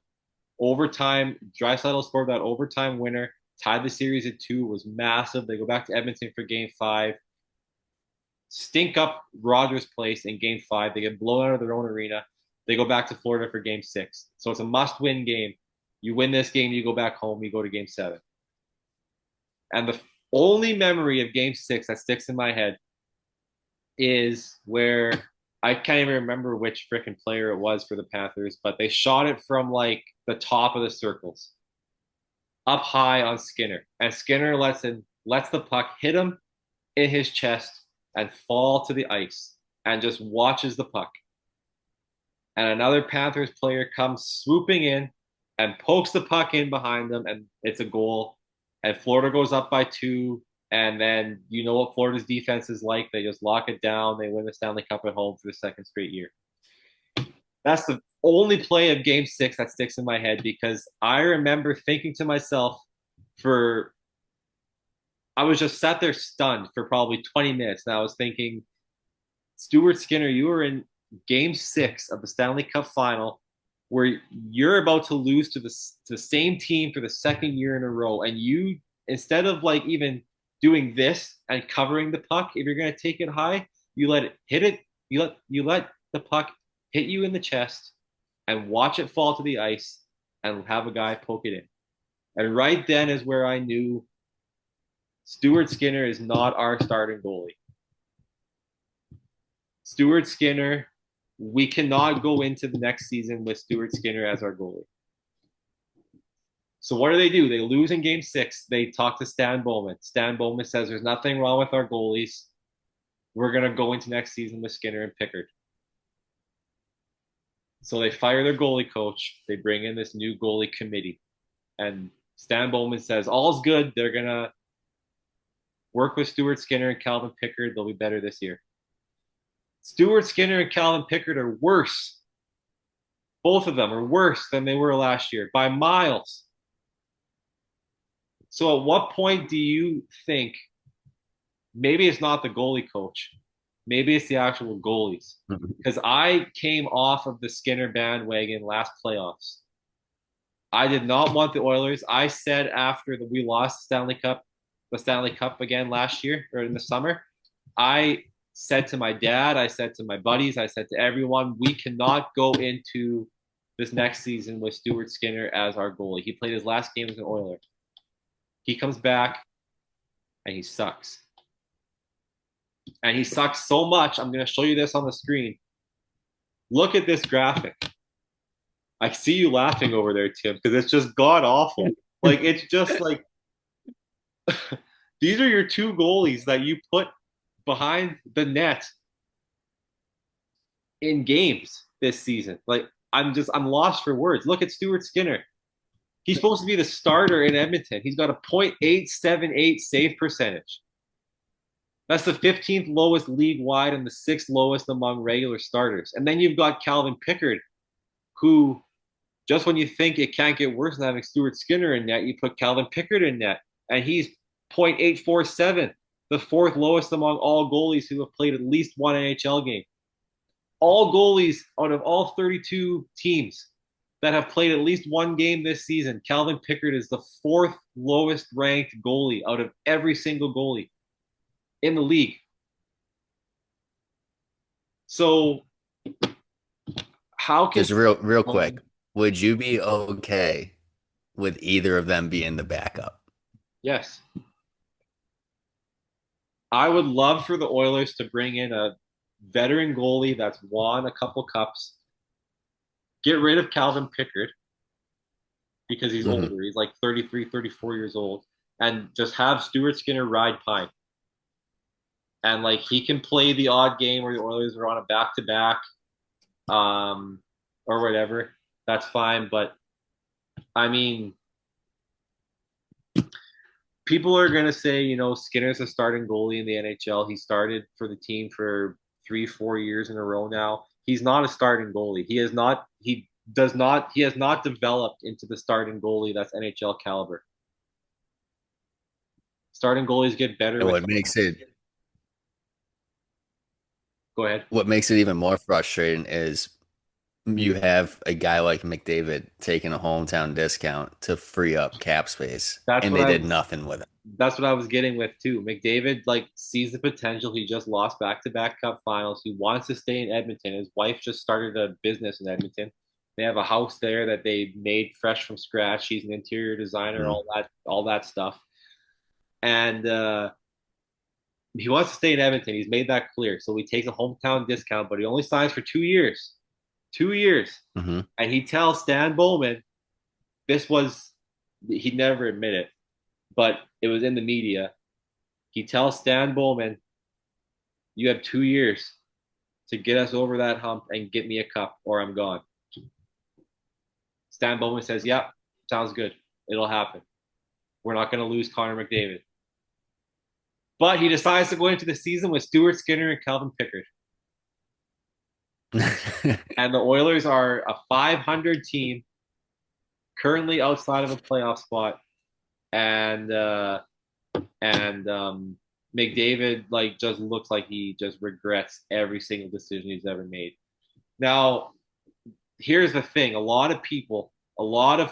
A: overtime. Draisaitl scored that overtime winner, tied the series at 2. It was massive. They go back to Edmonton for game 5, stink up Rogers Place in game 5. They get blown out of their own arena. They go back to Florida for game 6. So it's a must-win game. You win this game, you go back home, you go to game 7. And the only memory of game 6 that sticks in my head is where I can't even remember which freaking player it was for the Panthers, but they shot it from like the top of the circles up high on Skinner. And Skinner lets the puck hit him in his chest and fall to the ice and just watches the puck. And another Panthers player comes swooping in and pokes the puck in behind them, and it's a goal. And Florida goes up by 2. And then you know what Florida's defense is like. They just lock it down. They win the Stanley Cup at home for the second straight year. That's the only play of game 6 that sticks in my head, because I remember thinking to myself I was just sat there stunned for probably 20 minutes. And I was thinking, Stuart Skinner, you were in game 6 of the Stanley Cup final where you're about to lose to the same team for the second year in a row. And you, instead of like even doing this and covering the puck, if you're going to take it high, you let it hit it. You let the puck hit you in the chest and watch it fall to the ice and have a guy poke it in. And right then is where I knew Stuart Skinner is not our starting goalie. Stuart Skinner, we cannot go into the next season with Stuart Skinner as our goalie. So what do? They lose in game 6. They talk to Stan Bowman. Stan Bowman says there's nothing wrong with our goalies. We're going to go into next season with Skinner and Pickard. So they fire their goalie coach. They bring in this new goalie committee. And Stan Bowman says, all's good. They're going to work with Stuart Skinner and Calvin Pickard. They'll be better this year. Stuart Skinner and Calvin Pickard are worse. Both of them are worse than they were last year by miles. So at what point do you think maybe it's not the goalie coach, maybe it's the actual goalies? Because I came off of the Skinner bandwagon last playoffs. I did not want the Oilers. I said after we lost the Stanley Cup again last year, or in the summer, I said to my dad, I said to my buddies, I said to everyone, we cannot go into this next season with Stuart Skinner as our goalie. He played his last game as an Oiler. He comes back and he sucks. And he sucks so much. I'm going to show you this on the screen. Look at this graphic. I see you laughing over there, Tim, because it's just god awful. Like, it's just like these are your 2 goalies that you put behind the net in games this season. Like, I'm lost for words. Look at Stuart Skinner. He's supposed to be the starter in Edmonton. He's got a .878 save percentage. That's the 15th lowest league-wide and the 6th lowest among regular starters. And then you've got Calvin Pickard, who, just when you think it can't get worse than having Stuart Skinner in net, you put Calvin Pickard in net, and he's .847, the 4th lowest among all goalies who have played at least one NHL game. All goalies out of all 32 teams that have played at least one game this season, Calvin Pickard is the 4th lowest ranked goalie out of every single goalie in the league. So how can...
B: Just real quick, would you be okay with either of them being the backup?
A: Yes. I would love for the Oilers to bring in a veteran goalie that's won a couple cups. Get rid of Calvin Pickard because he's older. He's like 33, 34 years old. And just have Stuart Skinner ride pine. And like, he can play the odd game where the Oilers are on a back-to-back or whatever. That's fine. But I mean, people are going to say, Skinner's a starting goalie in the NHL. He started for the team for 3-4 years in a row now. He's not a starting goalie. He has not developed into the starting goalie that's NHL caliber. Starting goalies get better
B: And
A: with
B: what makes it
A: Go ahead.
B: what makes it even more frustrating is you have a guy like McDavid taking a hometown discount to free up cap space,
A: That's
B: and
A: what
B: they
A: I
B: did nothing with it.
A: that's what I was getting with too. McDavid like sees the potential. He just lost back-to-back cup finals. He wants to stay in Edmonton. His wife just started a business in Edmonton. They have a house there that they made fresh from scratch. She's an interior designer,
B: Mhm.
A: all that stuff. And he wants to stay in Edmonton. He's made that clear. So he takes a hometown discount, but he only signs for 2 years. 2 years.
B: Mhm.
A: And he tells Stan Bowman, this was, he'd never admit it, but it was in the media. He tells Stan Bowman, you have 2 years to get us over that hump and get me a cup or I'm gone. Stan Bowman says, yep, sounds good. It'll happen. We're not going to lose Connor McDavid. But he decides to go into the season with Stuart Skinner and Calvin Pickard. And the Oilers are a 500 team, currently outside of a playoff spot. And McDavid like just looks like he just regrets every single decision he's ever made. Now, here's the thing: a lot of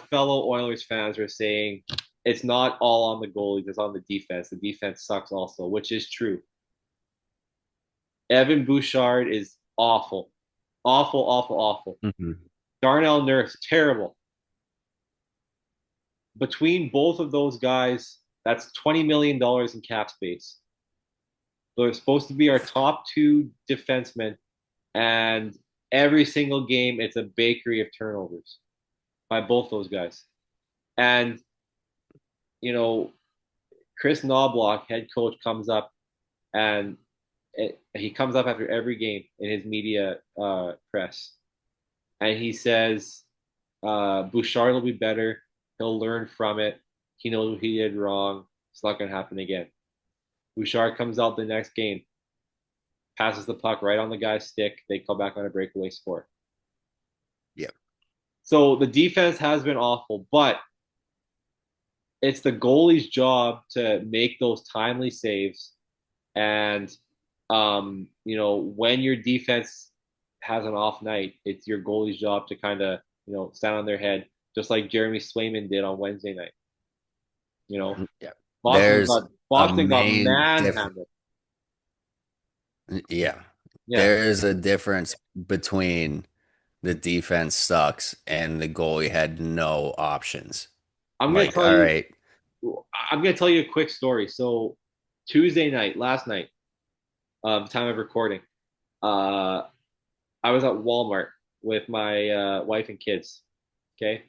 A: fellow Oilers fans are saying it's not all on the goalies; it's on the defense. The defense sucks also, which is true. Evan Bouchard is awful, awful, awful, awful.
B: Mhm.
A: Darnell Nurse, terrible. Between both of those guys, that's $20 million in cap space. They're supposed to be our top two defensemen, and every single game it's a bakery of turnovers by both those guys. And you know, Chris Knobloch, head coach, comes up and he comes up after every game in his media press, and he says, "Bouchard will be better. He'll learn from it. He knows what he did wrong. It's not going to happen again." Bouchard comes out the next game, passes the puck right on the guy's stick. They come back on a breakaway score.
B: Yeah.
A: So the defense has been awful, but it's the goalie's job to make those timely saves. And when your defense has an off night, it's your goalie's job to kind of, stand on their head, just like Jeremy Swayman did on Wednesday night. You know,
B: Yeah.
A: Boston
B: There's
A: got
B: a
A: Boston got
B: main difference.
A: manhandled.
B: Yeah.
A: Yeah,
B: There is a difference between the defense sucks and the goalie had no options.
A: I'm gonna
B: Like,
A: tell
B: all
A: you.
B: right.
A: I'm gonna tell you a quick story. So Tuesday night, last night, time of recording, uh, I was at Walmart with my wife and kids. Okay.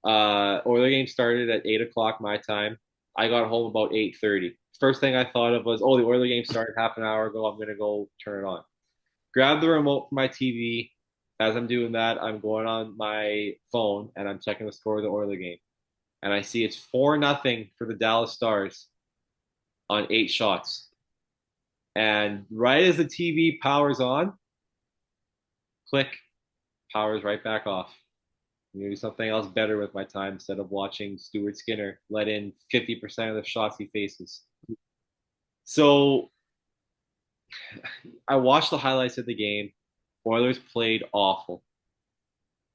A: Oiler game started at 8 o'clock my time. I got home about 8:30. First thing I thought of was, oh, the Oiler game started half an hour ago. I'm gonna go turn it on. Grab the remote from my TV. As I'm doing that, I'm going on my phone and I'm checking the score of the Oiler game. And I see it's 4-0 for the Dallas Stars on 8 shots. And right as the TV powers on, click, powers right back off. I'm gonna do something else better with my time instead of watching Stuart Skinner let in 50% of the shots he faces. So I watched the highlights of the game. Oilers played awful.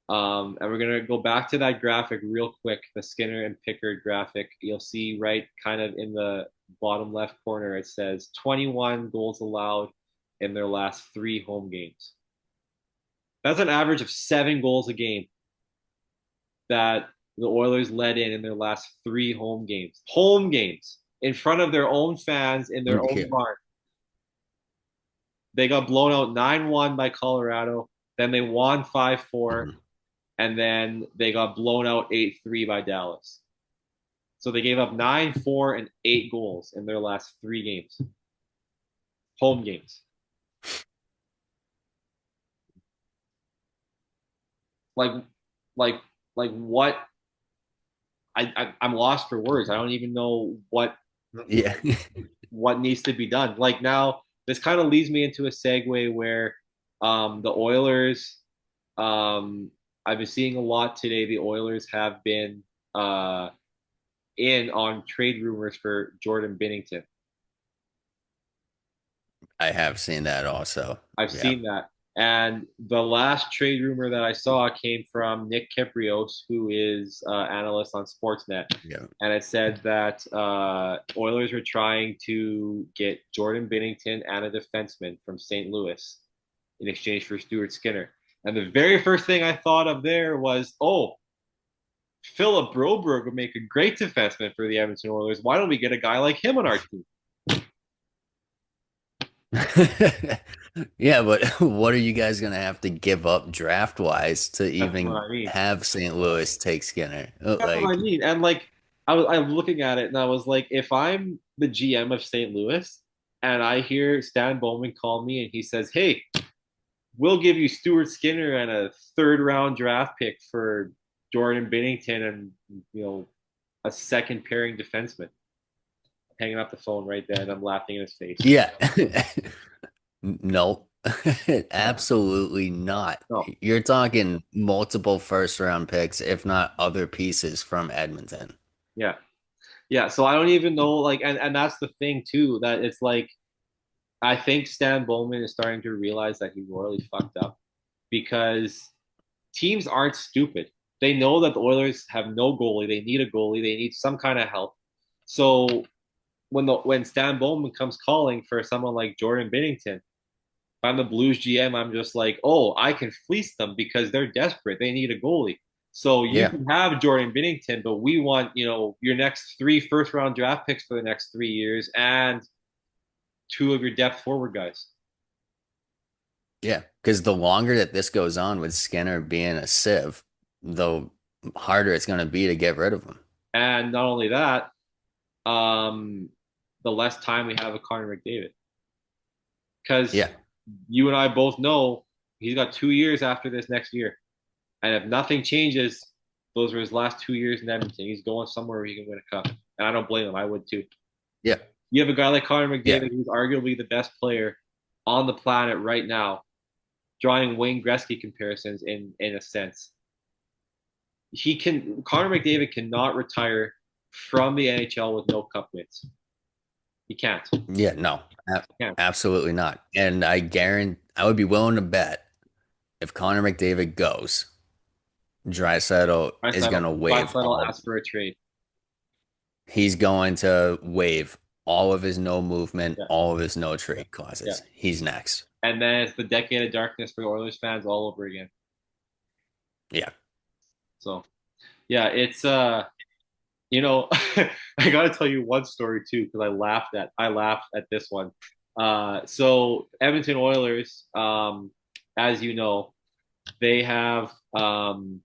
A: And we're gonna go back to that graphic real quick, the Skinner and Pickard graphic. You'll see right kind of in the bottom left corner, it says 21 goals allowed in their last 3 home games. That's an average of 7 goals a game that the Oilers let in their last 3 home games. Home games in front of their own fans in their
B: Yeah.
A: own barn. They got blown out 9-1 by Colorado. Then they won 5-4.
B: Mhm.
A: And then they got blown out 8-3 by Dallas. So they gave up 9, 4, and 8 goals in their last 3 games. Home games. Like, like, like what? I'm lost for words. I don't even know
B: Yeah.
A: what needs to be done. Like now, this kind of leads me into a segue where The Oilers, um, I've been seeing a lot today. The Oilers have been uh, in on trade rumors for Jordan Binnington.
B: I have seen that also.
A: I've
B: Yeah.
A: seen that. And the last trade rumor that I saw came from Nick Kiprios, who is analyst on Sportsnet.
B: Yeah.
A: And it said that Oilers were trying to get Jordan Binnington and a defenseman from St. Louis in exchange for Stuart Skinner. And the very first thing I thought of there was, oh, Philip Broberg would make a great defenseman for the Edmonton Oilers. Why don't we get a guy like him on our team?
B: Yeah, but what are you guys gonna have to give up draft wise to
A: That's what
B: even
A: I mean.
B: have St. Louis take Skinner?
A: That's what I mean. And like I was looking at it and I was like, if I'm the GM of St. Louis and I hear Stan Bowman call me and he says, "Hey, we'll give you Stuart Skinner and a third round draft pick for Jordan Binnington and a second pairing defenseman." Hanging up the phone right then. I'm laughing in his face.
B: Yeah. No, absolutely not.
A: No.
B: You're talking multiple first round picks, if not other pieces from Edmonton.
A: Yeah. Yeah. So I don't even know, like, and that's the thing too, that it's like I think Stan Bowman is starting to realize that he royally fucked up because teams aren't stupid. They know that the Oilers have no goalie. They need a goalie. They need some kind of help. So when Stan Bowman comes calling for someone like Jordan Binnington, if I'm the Blues GM, I'm just like, oh, I can fleece them because they're desperate. They need a goalie. So you
B: Yeah.
A: can have Jordan Binnington, but we want, your next 3 first round draft picks for the next 3 years and 2 of your depth forward guys.
B: Yeah. Because the longer that this goes on with Skinner being a sieve, the harder it's going to be to get rid of him.
A: And not only that, um, the less time we have with Connor McDavid. Because
B: Yeah.
A: you and I both know he's got 2 years after this next year. And if nothing changes, those are his last 2 years in Edmonton. He's going somewhere where he can win a cup. And I don't blame him. I would too.
B: Yeah.
A: You have a guy like Connor
B: Yeah.
A: McDavid, who's arguably the best player on the planet right now, drawing Wayne Gretzky comparisons in a sense. Connor McDavid cannot retire from the NHL with no cup wins. He can't.
B: Yeah. No,
A: Can't.
B: absolutely not. And I would be willing to bet if Connor McDavid goes, Draisaitl is going to waive
A: Draisaitl ask for a trade.
B: He's going to waive all of his no movement,
A: Yeah.
B: all of his no trade clauses.
A: Yeah.
B: He's next.
A: And then it's the decade of darkness for the Oilers fans all over again.
B: Yeah.
A: So, yeah, it's I got to tell you one story too because I laughed at this one. So Edmonton Oilers, as you know, they have the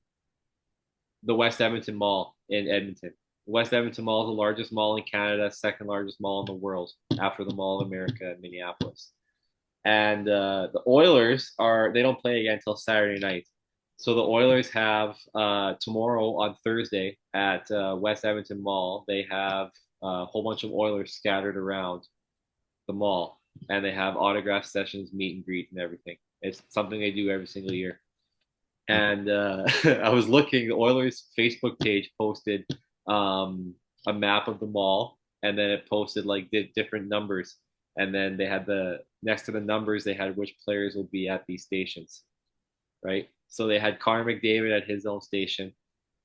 A: West Edmonton Mall in Edmonton. West Edmonton Mall is the largest mall in Canada, second largest mall in the world after the Mall of America in Minneapolis. And the Oilers they don't play again until Saturday night. So the Oilers have tomorrow on Thursday at West Edmonton Mall, they have a whole bunch of Oilers scattered around the mall. And they have autograph sessions, meet and greet, and everything. It's something they do every single year. And I was looking, the Oilers Facebook page posted a map of the mall, and then it posted like different numbers. And then they had next to the numbers, they had which players will be at these stations, right? So they had Connor McDavid at his own station,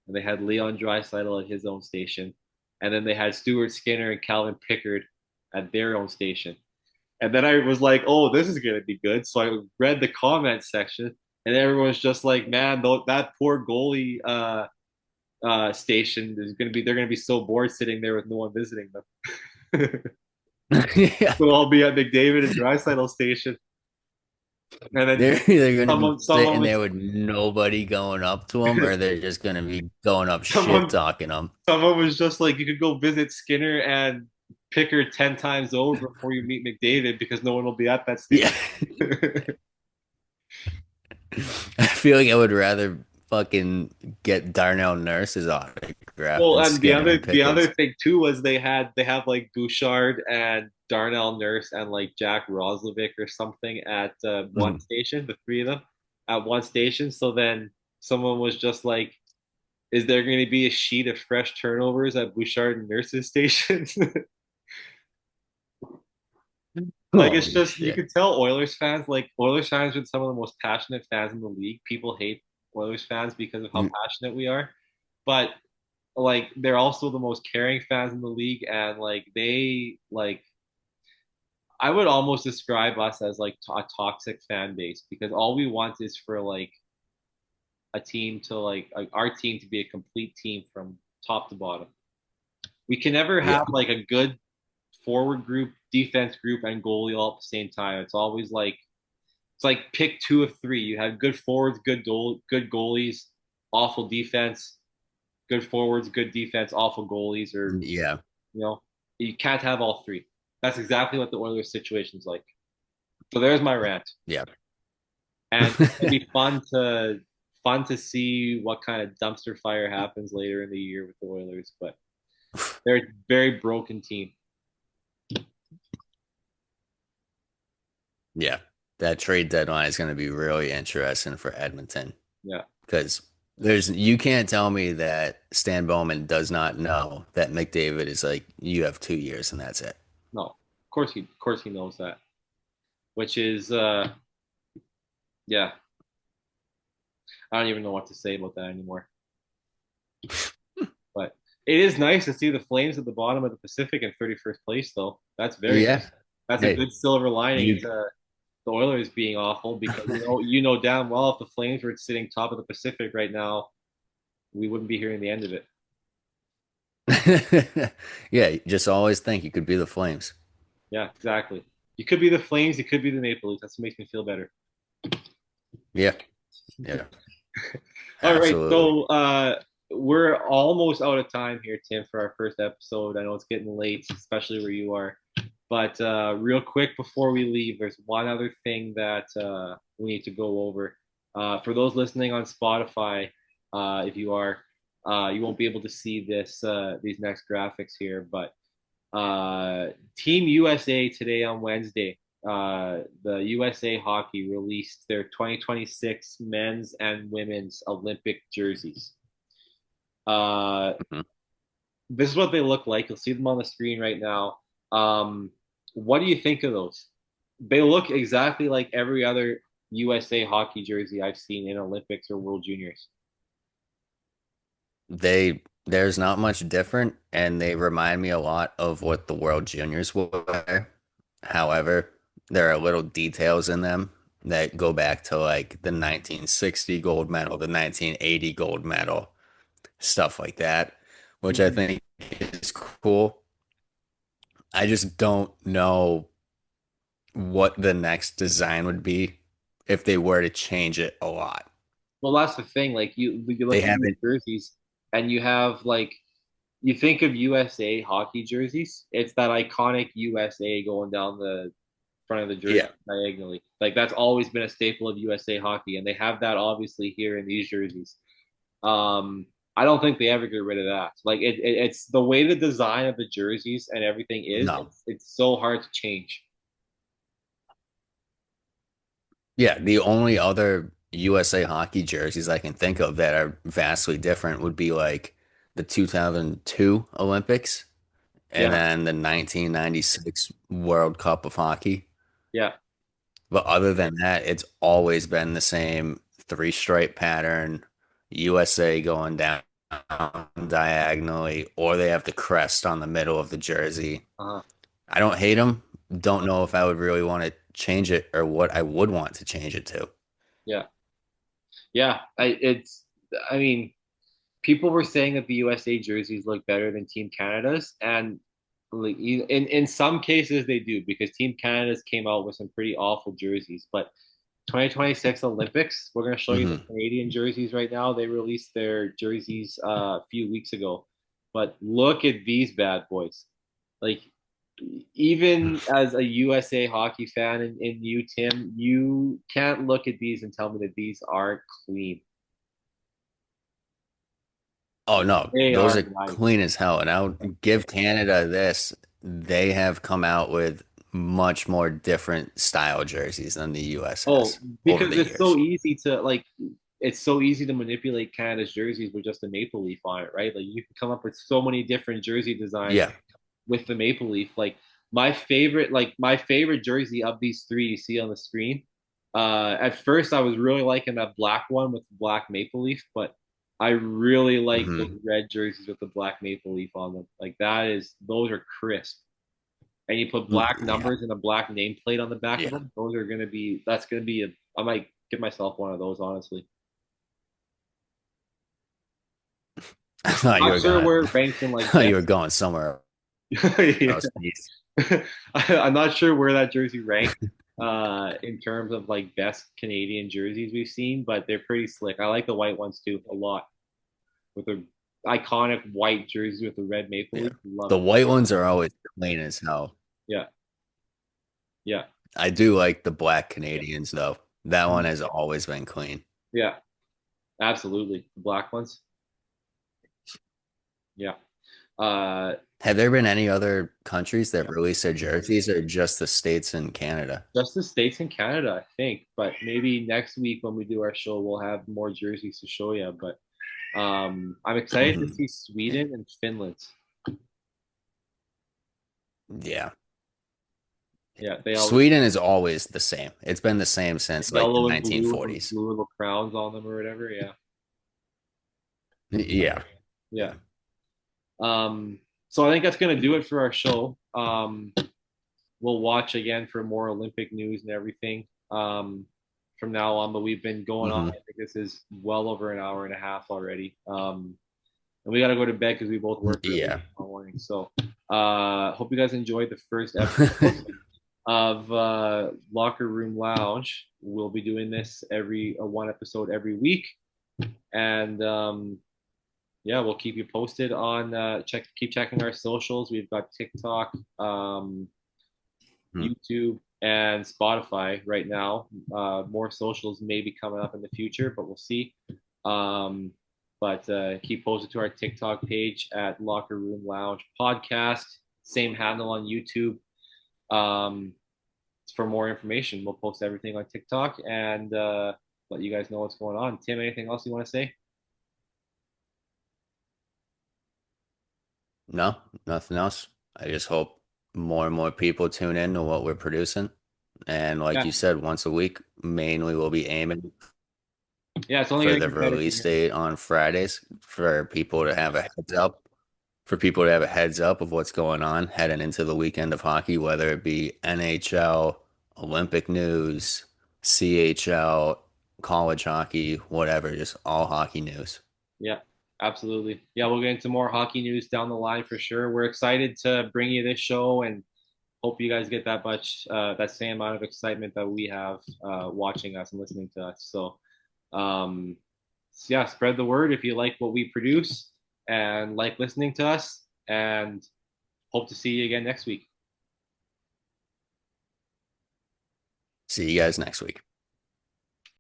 A: and they had Leon Draisaitl at his own station, and then they had Stuart Skinner and Calvin Pickard at their own station. And then I was like, oh, this is going to be good. So I read the comment section, and everyone's just like, man, that poor goalie station they're going to be so bored sitting there with no one visiting them.
B: Yeah.
A: So I'll be at McDavid and Draisaitl station. And then
B: they're going to be sitting there with nobody going up to them, or they're just going to be going up shit talking them.
A: Someone was just like, you could go visit Skinner and Pickard 10 times over before you meet McDavid because no one will be at that station.
B: Yeah. I feel like I would rather fucking get Darnell Nurse's autograph draft
A: Well,
B: and
A: and the
B: Skinner
A: other
B: and
A: the other
B: Pickens.
A: thing too was they have like Bouchard and Darnell Nurse and like Jack Roslovic or something at one
B: Mhm.
A: station, the three of them at one station. So then someone was just like, "Is there going to be a sheet of fresh turnovers at Bouchard and Nurse's stations?" Like it's
B: Holy
A: just you
B: shit.
A: could tell Oilers fans are some of the most passionate fans in the league. People hate Oilers fans because of how
B: Mm,
A: passionate we are, but like they're also the most caring fans in the league, and like they like I would almost describe us as like a toxic fan base because all we want is for like a team to our team to be a complete team from top to bottom. We can never
B: yeah.
A: have like a good forward group, defense group, and goalie all at the same time. It's always like it's like pick two of three. You have good forwards, good goalies, awful defense, good forwards, good defense, awful goalies, or
B: Yeah.
A: you know, you can't have all three. That's exactly what the Oilers situation is like. So there's my rant,
B: Yeah.
A: and it'll be fun to see what kind of dumpster fire happens later in the year with the Oilers. But they're a very broken team.
B: Yeah. That trade deadline is going to be really interesting for Edmonton
A: Yeah,
B: because you can't tell me that Stan Bowman does not know that McDavid is like, you have 2 years and that's it.
A: no, of course he knows that, which is yeah, I don't even know what to say about that anymore. But it is nice to see the Flames at the bottom of the Pacific in 31st place, though. That's very
B: Yeah.
A: nice. That's a
B: Hey,
A: good silver lining
B: you,
A: to the Oilers being awful because you know damn well if the Flames were sitting top of the Pacific right now, we wouldn't be hearing the end of it.
B: yeah, just always think you could be the Flames.
A: Yeah, exactly. You could be the Flames, you could be the Maple Leafs. That's what makes me feel better.
B: Yeah. Yeah.
A: All right,
B: Absolutely.
A: so we're almost out of time here, Tim, for our first episode. I know it's getting late, especially where you are. But real quick before we leave, there's one other thing that we need to go over. For those listening on Spotify, if you are, you won't be able to see these next graphics here. But Team USA today on Wednesday, the USA Hockey released their 2026 men's and women's Olympic jerseys. Uh,
B: Mhm.
A: this is what they look like. You'll see them on the screen right now. What do you think of those? They look exactly like every other USA hockey jersey I've seen in Olympics or World Juniors.
B: There's not much different, and they remind me a lot of what the World Juniors were. However, there are little details in them that go back to like the 1960 gold medal, the 1980 gold medal, stuff like that, which I
A: Mm-hmm.
B: think is cool. I just don't know what the next design would be if they were to change it a lot.
A: Well, that's the thing. Like you
B: They
A: look at these
B: haven't,
A: jerseys, and you have like you think of USA hockey jerseys. It's that iconic USA going down the front of the jersey
B: yeah,
A: diagonally. Like that's always been a staple of USA hockey, and they have that obviously here in these jerseys. Um, I don't think they ever get rid of that. Like it's the way the design of the jerseys and everything is.
B: no.
A: It's so hard to change.
B: Yeah, the only other USA hockey jerseys I can think of that are vastly different would be like the 2002 Olympics and
A: Yeah,
B: then the 1996 World Cup of Hockey.
A: yeah,
B: But other than that, it's always been the same three stripe pattern, USA going down diagonally, or they have the crest on the middle of the jersey.
A: uh,
B: I don't hate them. Don't know if I would really want to change it or what I would want to change it to.
A: yeah, yeah. I mean, people were saying that the USA jerseys look better than Team Canada's, and like in some cases they do because Team Canada's came out with some pretty awful jerseys. But 2026 Olympics, we're gonna show you the
B: Hmm.
A: Canadian jerseys right now. They released their jerseys a few weeks ago, but look at these bad boys. Like even as a USA hockey fan and you, Tim, you can't look at these and tell me that these aren't clean.
B: Oh no,
A: They
B: those
A: are
B: are
A: nice.
B: clean as hell. And I'll give Canada this. They have come out with much more different style jerseys than the US
A: Oh,
B: has over
A: because
B: the
A: it's so
B: years.
A: easy to like it's so easy to manipulate Canada's jerseys with just a maple leaf on it, right? Like you can come up with so many different jersey designs
B: Yeah.
A: with the maple leaf. Like my favorite jersey of these three you see on the screen. At first I was really liking that black one with the black maple leaf, but I really like those
B: Hmm.
A: red jerseys with the black maple leaf on them. Like those are crisp. And you put black
B: Yeah.
A: numbers and a black nameplate on the back of
B: Yeah.
A: them. That's gonna be I might give myself one of those, honestly.
B: I thought you
A: Not
B: were
A: sure
B: going
A: where it ranks in
B: I
A: like
B: thought you were
A: best.
B: going somewhere else.
A: I'm not sure where that jersey ranks in terms of like best Canadian jerseys we've seen, but they're pretty slick. I like the white ones too a lot with the iconic white jersey with the red maple
B: Yeah.
A: leaf. Love
B: The
A: it.
B: white ones are always clean as hell.
A: Yeah, yeah,
B: I do like the black Canadians though. That one
A: mhm,
B: has always been clean.
A: yeah, absolutely. The black ones. Yeah. Uh,
B: Have there been any other countries that release their jerseys or just the States and Canada?
A: just the States and Canada, I think. But maybe next week when we do our show, we'll have more jerseys to show you. But I'm excited to
B: Hmm.
A: see
B: Yeah.
A: Sweden and Finland.
B: Yeah.
A: Yeah, they always
B: Sweden is always the same. It's been the same since like the
A: yellow and blue with those
B: 1940s.
A: blue little crowns on them or whatever. Yeah,
B: Yeah.
A: yeah.
B: Yeah.
A: So I think that's gonna do it for our show. We'll watch again for more Olympic news and everything from now on. But we've been going on.
B: Hmm.
A: I think this is well over an hour and a half already. And we got to go to bed because we both work early
B: Yeah.
A: tomorrow morning. So, hope you guys enjoyed the first episode of Locker Room Lounge. We'll be doing this every one episode every week, and yeah, we'll keep you posted on keep checking our socials. We've got TikTok, YouTube, and Spotify right now. More socials may be coming up in the future, but we'll see. Um, but keep posted to our TikTok page at Locker Room Lounge Podcast. Same handle on YouTube. Um, for more information, we'll post everything on TikTok and let you guys know what's going on. Tim, anything else you want to say?
B: No, nothing else. I just hope more and more people tune in to what we're producing. And like
A: Yeah,
B: you said, once a week, mainly we'll be aiming
A: yeah, it's only
B: for
A: gonna
B: the
A: get better from
B: release
A: here.
B: date on Fridays for people to have a heads up, for people to have a heads up of what's going on heading into the weekend of hockey, whether it be NHL, Olympic news, CHL, college hockey, whatever, just all hockey news.
A: Yeah, absolutely. Yeah, we'll get into more hockey news down the line for sure. We're excited to bring you this show and hope you guys get that same amount of excitement that we have watching us and listening to us. Um, so yeah, spread the word if you like what we produce and like listening to us, and hope to see you again next week.
B: See you guys next week.